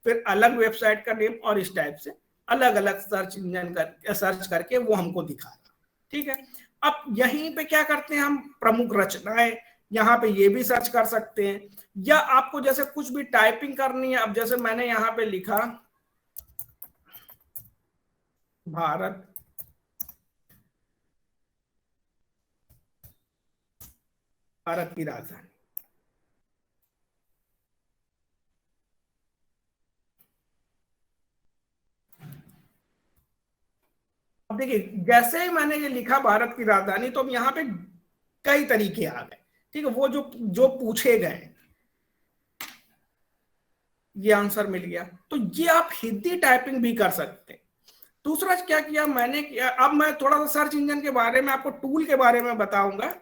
फिर अलग वेबसाइट का नेम, और इस टाइप से अलग अलग सर्च इंजन कर सर्च करके वो हमको दिखा रहा है। ठीक है, अब यहीं पे क्या करते हैं हम, प्रमुख रचनाएं, यहाँ पे ये भी सर्च कर सकते हैं, या आपको जैसे कुछ भी टाइपिंग करनी है, अब जैसे मैंने यहाँ पे लिखा भारत भारत की राजधानी। अब देखिए, जैसे ही मैंने ये लिखा भारत की राजधानी, तो अब यहाँ पे कई तरीके आ गए। ठीक है, वो जो जो पूछे गए, ये आंसर मिल गया। तो ये आप हिंदी टाइपिंग भी कर सकते हैं। दूसरा क्या किया मैंने, किया अब मैं थोड़ा सा सर्च इंजन के बारे में, आपको टूल के बारे में बताऊंगा।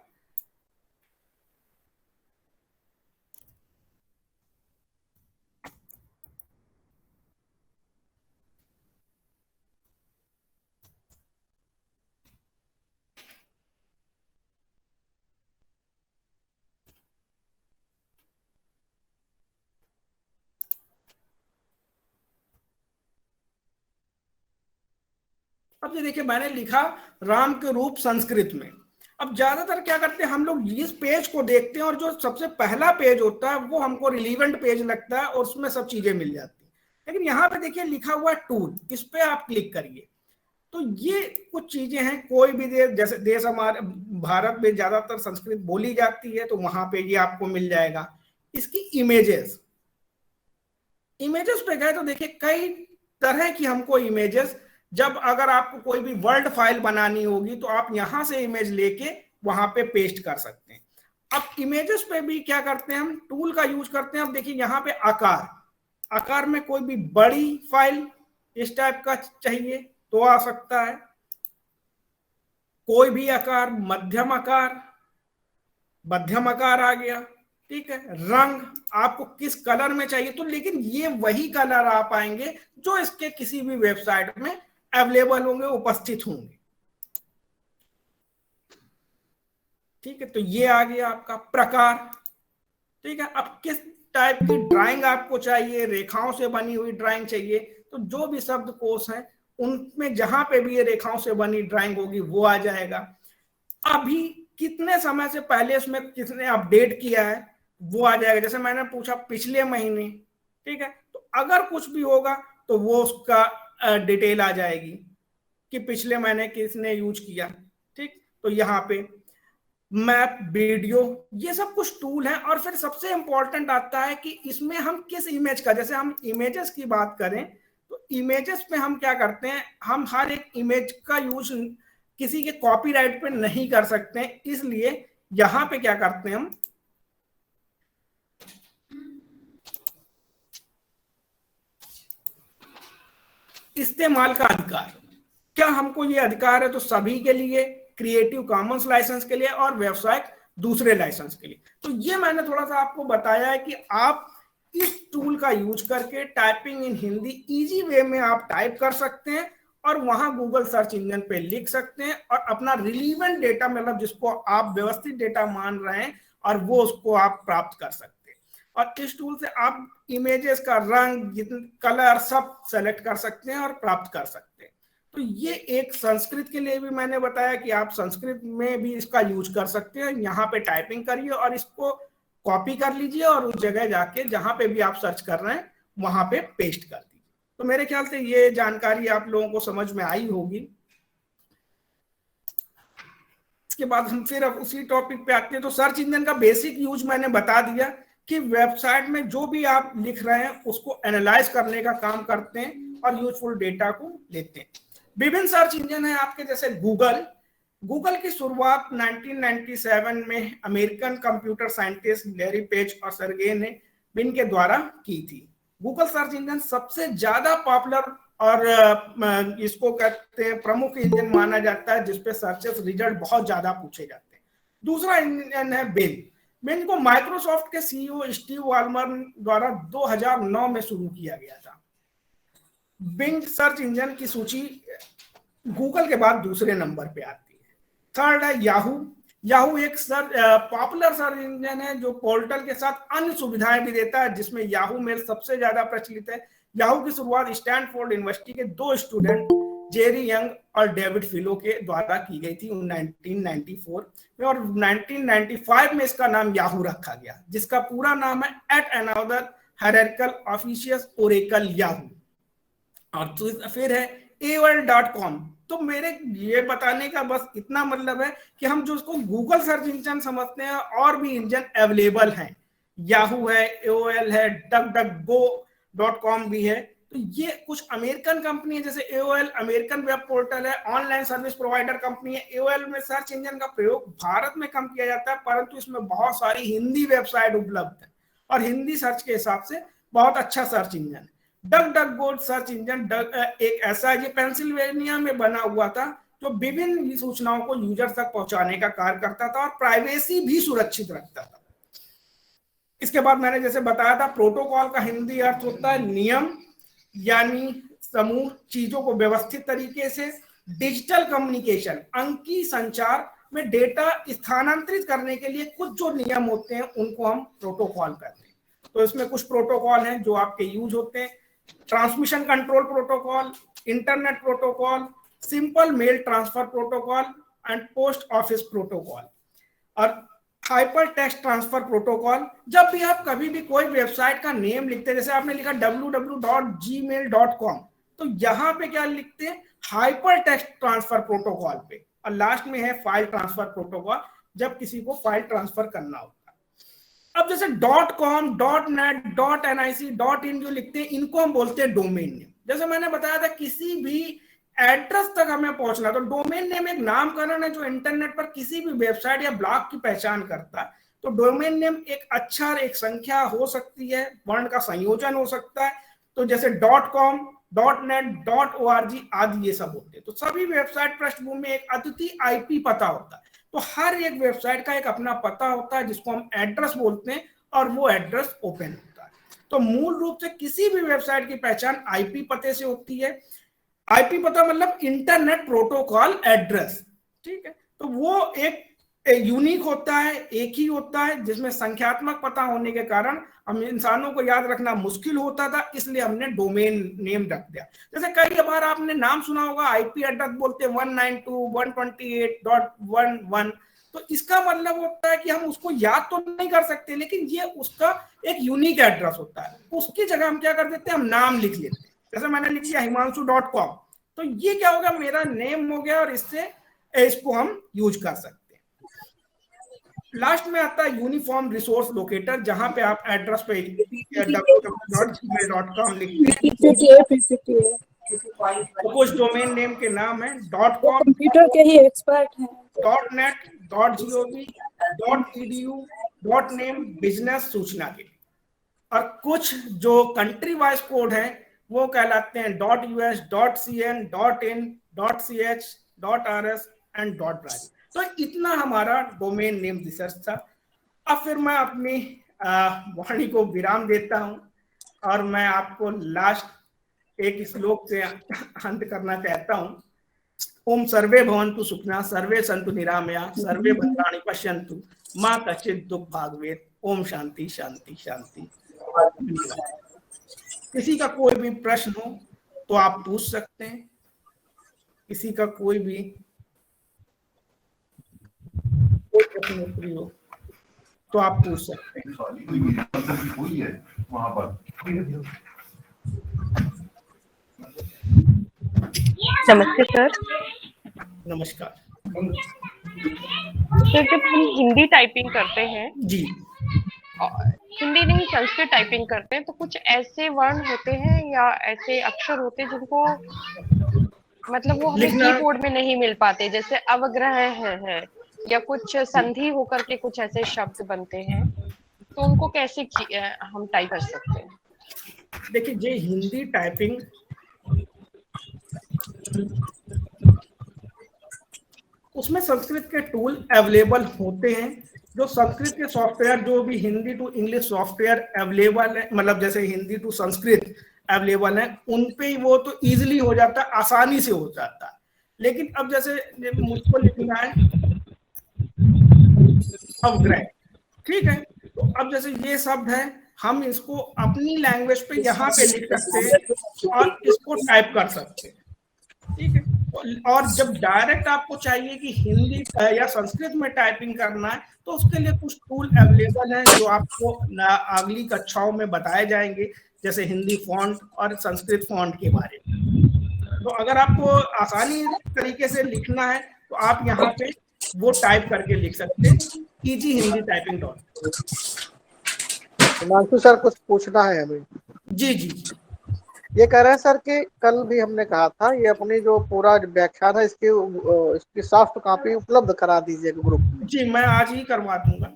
अब ये देखिए, मैंने लिखा राम के रूप संस्कृत में। अब ज्यादातर क्या करते हैं हम लोग, इस पेज को देखते हैं और जो सबसे पहला पेज होता है वो हमको रिलीवेंट पेज लगता है और उसमें सब चीजें मिल जाती हैं। लेकिन यहाँ पे देखिए लिखा हुआ है टूल, इस पे आप क्लिक करिए। तो ये कुछ चीजें हैं, कोई भी देश, जैसे देश हमारे भारत में ज्यादातर संस्कृत बोली जाती है, तो वहां पे ये आपको मिल जाएगा। इसकी इमेजेस पे गए तो देखिए कई तरह की हमको इमेजेस, जब अगर आपको कोई भी वर्ड फाइल बनानी होगी तो आप यहां से इमेज लेके वहां पे पेस्ट कर सकते हैं। अब इमेजेस पे भी क्या करते हैं, हम टूल का यूज करते हैं। अब देखिए यहाँ पे आकार में कोई भी बड़ी फाइल इस टाइप का चाहिए तो आ सकता है, कोई भी आकार, मध्यम आकार आ गया। ठीक है, रंग आपको किस कलर में चाहिए तो, लेकिन ये वही कलर आ पाएंगे जो इसके किसी भी वेबसाइट में अवेलेबल होंगे, उपस्थित होंगे। ठीक है, तो ये आ गया आपका प्रकार। ठीक है, अब किस टाइप की ड्राइंग आपको चाहिए, रेखाओं से बनी हुई ड्राइंग चाहिए, तो जो भी शब्दकोश है उनमें जहां पे भी ये रेखाओं से बनी ड्राइंग होगी वो आ जाएगा। अभी कितने समय से पहले इसमें किसने अपडेट किया है वो आ जाएगा। जैसे मैंने पूछा पिछले महीने, ठीक है, तो अगर कुछ भी होगा तो वो उसका डिटेल आ जाएगी कि पिछले महीने किसने यूज किया। ठीक, तो यहाँ पे मैप, वीडियो, ये सब कुछ टूल है। और फिर सबसे इंपॉर्टेंट आता है कि इसमें हम किस इमेज का, जैसे हम इमेजेस की बात करें तो इमेजेस में हम क्या करते हैं, हम हर एक इमेज का यूज किसी के कॉपीराइट पे नहीं कर सकते हैं, इसलिए यहां पे क्या करते हैं हम, इस्तेमाल का अधिकार। क्या हमको ये अधिकार है तो सभी के लिए, क्रिएटिव कॉमन्स लाइसेंस के लिए और व्यावसायिक दूसरे लाइसेंस के लिए। तो ये मैंने थोड़ा सा आपको बताया है कि आप इस टूल का यूज करके typing in Hindi easy way में आप टाइप कर सकते हैं और वहां गूगल सर्च इंजन पे लिख सकते हैं और अपना रिलीवेंट डेटा, मतलब जिसको आप व्यवस्थित डेटा मान रहे हैं, और वो उसको आप प्राप्त कर सकते हैं। और इस टूल से आप इमेजेस का रंग, कलर सब सेलेक्ट कर सकते हैं और प्राप्त कर सकते हैं। तो ये एक संस्कृत के लिए भी मैंने बताया कि आप संस्कृत में भी इसका यूज कर सकते हैं। यहाँ पे टाइपिंग करिए और इसको कॉपी कर लीजिए और उस जगह जाके जहां पे भी आप सर्च कर रहे हैं वहां पे पेस्ट कर दीजिए। तो मेरे ख्याल से ये जानकारी आप लोगों को समझ में आई होगी। इसके बाद हम फिर अब उसी टॉपिक पे आते हैं। तो सर्च इंजन का बेसिक यूज मैंने बता दिया कि वेबसाइट में जो भी आप लिख रहे हैं उसको एनालाइज करने का काम करते हैं और यूजफुल डेटा को लेते हैं। विभिन्न सर्च इंजन है आपके, जैसे गूगल की शुरुआत 1997 में American computer scientist Larry page और सर्गे ने बिन के द्वारा की थी। गूगल सर्च इंजन सबसे ज्यादा पॉपुलर और इसको कहते हैं प्रमुख इंजन माना जाता है, जिसपे सर्चेस रिजल्ट बहुत ज्यादा पूछे जाते हैं। दूसरा इंजन है बिन को माइक्रोसॉफ्ट के सीईओ स्टीव बॉलमर द्वारा 2009 में शुरू किया गया था। बिंग सर्च इंजन की सूची गूगल के बाद दूसरे नंबर पे आती है। थर्ड है याहू एक पॉपुलर सर्च इंजन है जो पोर्टल के साथ अन्य सुविधाएं भी देता है, जिसमें याहू मेल सबसे ज्यादा प्रचलित है। याहू की शुरुआत स्टैनफोर्ड यूनिवर्सिटी के 2 स्टूडेंट जेरी यंग और डेविड फिलो के द्वारा की गई थी 1994 में, और 1995 में इसका नाम याहू रखा गया, जिसका पूरा नाम है at another hierarchical official Oracle Yahoo. और फिर है AOL.com। तो मेरे ये बताने का बस इतना मतलब है कि हम जो उसको गूगल सर्च इंजन समझते हैं, और भी इंजन अवेलेबल हैं, याहू है, AOL है, DuckDuckGo.com भी है। तो ये कुछ अमेरिकन कंपनी है, जैसे AOL अमेरिकन वेब पोर्टल है, ऑनलाइन सर्विस प्रोवाइडर कंपनी है। AOL में सर्च इंजन का प्रयोग भारत में कम किया जाता है, परंतु इसमें बहुत सारी हिंदी वेबसाइट उपलब्ध है और हिंदी सर्च के हिसाब से बहुत अच्छा सर्च इंजन है। DuckDuckGo सर्च इंजन एक ऐसा है, ये पेंसिल्वेनिया में बना हुआ था, जो विभिन्न सूचनाओं को यूजर तक पहुंचाने का कार्य करता था और प्राइवेसी भी सुरक्षित रखता था। इसके बाद मैंने जैसे बताया था, प्रोटोकॉल का हिंदी अर्थ होता है नियम, यानी समूह चीजों को व्यवस्थित तरीके से, डिजिटल कम्युनिकेशन अंकीय संचार में डेटा स्थानांतरित करने के लिए कुछ जो नियम होते हैं उनको हम प्रोटोकॉल कहते हैं। तो इसमें कुछ प्रोटोकॉल हैं जो आपके यूज होते हैं, transmission control protocol, internet protocol, simple mail transfer protocol and post office protocol और हाइपर टेक्स्ट ट्रांसफर प्रोटोकॉल। जब भी आप कभी भी कोई वेबसाइट का नेम लिखते हैं, जैसे आपने लिखा www.gmail.com, तो यहाँ पे क्या लिखते हैं, हाइपर टेक्स्ट ट्रांसफर प्रोटोकॉल पे, और लास्ट में है फाइल ट्रांसफर प्रोटोकॉल, जब किसी को फाइल ट्रांसफर करना होता है। अब जैसे .com, .net, .nic, .in जो लिखते हैं, इनको हम बोलते हैं डोमेन नेम। जैसे मैंने बताया था, किसी भी एड्रेस तक हमें पहुंचना, तो डोमेन नेम एक नामकरण है जो इंटरनेट पर किसी भी वेबसाइट या ब्लॉग की पहचान करता है। तो डोमेन नेम एक अक्षर, एक संख्या हो सकती है, वर्ण का संयोजन हो सकता है। तो जैसे .com, .net, .org आदि ये सब होते हैं। तो सभी वेबसाइट पृष्ठभूमि में एक अद्वितीय आईपी पता होता है। तो हर एक वेबसाइट का एक अपना पता होता है जिसको हम एड्रेस बोलते हैं, और वो एड्रेस ओपन होता है। तो मूल रूप से किसी भी वेबसाइट की पहचान आईपी पते से होती है। आईपी पता मतलब इंटरनेट प्रोटोकॉल एड्रेस, ठीक है। तो वो एक यूनिक होता है, एक ही होता है, जिसमें संख्यात्मक पता होने के कारण हम इंसानों को याद रखना मुश्किल होता था, इसलिए हमने डोमेन नेम रख दिया। जैसे कई बार आपने नाम सुना होगा, आईपी एड्रेस बोलते हैं 192.128.11, तो इसका मतलब होता है कि हम उसको याद तो नहीं कर सकते, लेकिन ये उसका एक यूनिक एड्रेस होता है। उसकी जगह हम क्या कर देते हैं, हम नाम लिख लेते हैं। जैसे मैंने लिख दिया himanshu.com, तो ये क्या होगा, मेरा नेम हो गया, और इससे इसको हम यूज कर सकते हैं। लास्ट में आता है यूनिफॉर्म रिसोर्स लोकेटर, जहां पे आप एड्रेस पे www.gmail.com लिखते हैं। तो कुछ डोमेन नेम के नाम है .com,
कंप्यूटर के ही एक्सपर्ट हैं,
.net, .gov, .edu, .name business सूचना के, और कुछ जो कंट्री वाइज कोड है वो कहलाते हैं .us, .cn, .in, .ch, .rs and .brazil। तो इतना हमारा डोमेन नेम रिसर्च था। अब फिर मैं अपनी वाणी को विराम देता हूं, और मैं आपको लास्ट एक श्लोक से अंत करना चाहता हूं। ओम सर्वे भवन्तु सुखिनः, सर्वे सन्तु निरामया, सर्वे भद्राणि पश्यन्तु, मा कश्चित् दुःख भाग् भवेत्। ओम शांति शांति शांति। किसी का कोई भी प्रश्न हो तो आप पूछ सकते हैं, किसी का कोई प्रश्न उत्तरी हो तो आप पूछ सकते हैं।
नमस्ते सर।
नमस्कार
सर, जब हम हिंदी टाइपिंग करते हैं
जी,
हिंदी नहीं संस्कृत टाइपिंग करते हैं, तो कुछ ऐसे वर्ण होते हैं या ऐसे अक्षर होते हैं जिनको मतलब वो हमें कीबोर्ड में नहीं मिल पाते, जैसे अवग्रह है या कुछ संधि होकर के कुछ ऐसे शब्द बनते हैं, तो उनको कैसे हम टाइप कर सकते हैं?
देखिए, ये हिंदी टाइपिंग उसमें संस्कृत के टूल अवेलेबल होते हैं। जो संस्कृत के सॉफ्टवेयर, जो भी Hindi to English software available है, मतलब जैसे हिंदी टू संस्कृत अवेलेबल है, उन पे ही वो तो इजीली हो जाता है, आसानी से हो जाता है। लेकिन अब जैसे मुझको लिखना है अवग्रह, ठीक है, तो अब जैसे ये शब्द है, हम इसको अपनी लैंग्वेज पे यहाँ पे लिख सकते हैं और इसको टाइप कर सकते हैं, ठीक है। और जब डायरेक्ट आपको चाहिए कि हिंदी या संस्कृत में टाइपिंग करना है, तो उसके लिए कुछ टूल अवेलेबल हैं जो आपको अगली कक्षाओं में बताए जाएंगे, जैसे हिंदी फॉन्ट और संस्कृत फॉन्ट के बारे में। तो अगर आपको आसानी तरीके से लिखना है तो आप यहाँ पे वो टाइप करके लिख सकते हैं, EG-Hindi-Typing.
हिमांशु सर कुछ पूछना है हमें।
जी जी
ये कह रहे हैं सर कि कल भी हमने कहा था ये अपनी जो पूरा व्याख्यान है इसकी सॉफ्ट कॉपी उपलब्ध करा दीजिएगा ग्रुप में।
जी, मैं आज ही करवा दूंगा।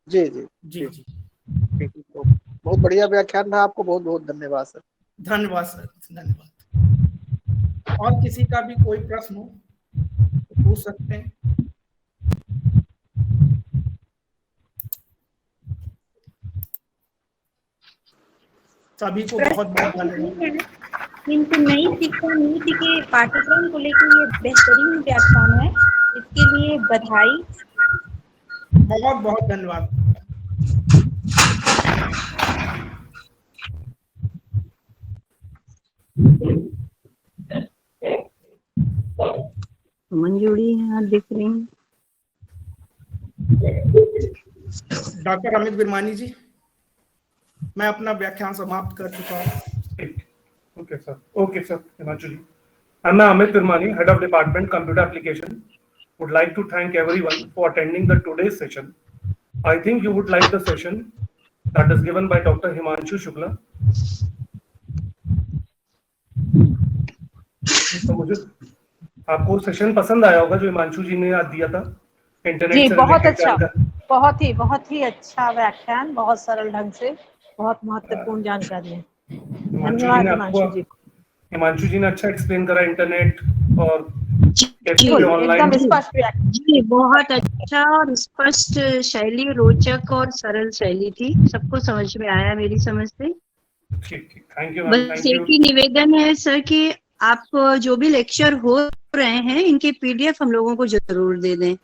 जी जी
जी जी
ठीक है। तो बहुत बढ़िया व्याख्यान था, आपको बहुत बहुत धन्यवाद सर।
धन्यवाद सर, धन्यवाद। और किसी का भी कोई प्रश्न हो तो पूछ सकते हैं। सभी को बहुत बहुत धन्यवाद।
किंतु नई शिक्षा नीति के पाठ्यक्रम को लेकर ये बेहतरीन व्याख्यान है, इसके लिए बधाई।
बहुत बहुत धन्यवाद।
मंजूरी यहाँ दिख रही है।
डॉक्टर अमित बिरमानी जी, मैं अपना व्याख्यान समाप्त कर चुका हूँ।
Okay, sir. Himanshu ji. I'm Amit Birmani, Head of Department Computer Application. Would like to thank everyone for attending the today's session. I think you would like the session that is given by Dr. Himanshu Shukla. तो मुझे आपको session पसंद आया होगा जो हिमांशु जी ने आज दिया था इंटरनेट
जी,
से
बहुत
related
अच्छा,
जानकारी।
बहुत ही अच्छा व्याख्यान, बहुत सरल ढंग से, बहुत महत्वपूर्ण जानकारी है। धन्यवाद
हिमांशु जी ने अच्छा एक्सप्लेन करा इंटरनेट और
एकदम स्पष्ट व्याख्यान।
जी, बहुत अच्छा और स्पष्ट शैली, रोचक और सरल शैली थी, सबको समझ में आया मेरी समझ से।
ठीक, थैंक यू।
बस एक ही निवेदन है सर कि आप जो भी लेक्चर हो रहे हैं इनके PDF हम लोगों को जरूर दे दें।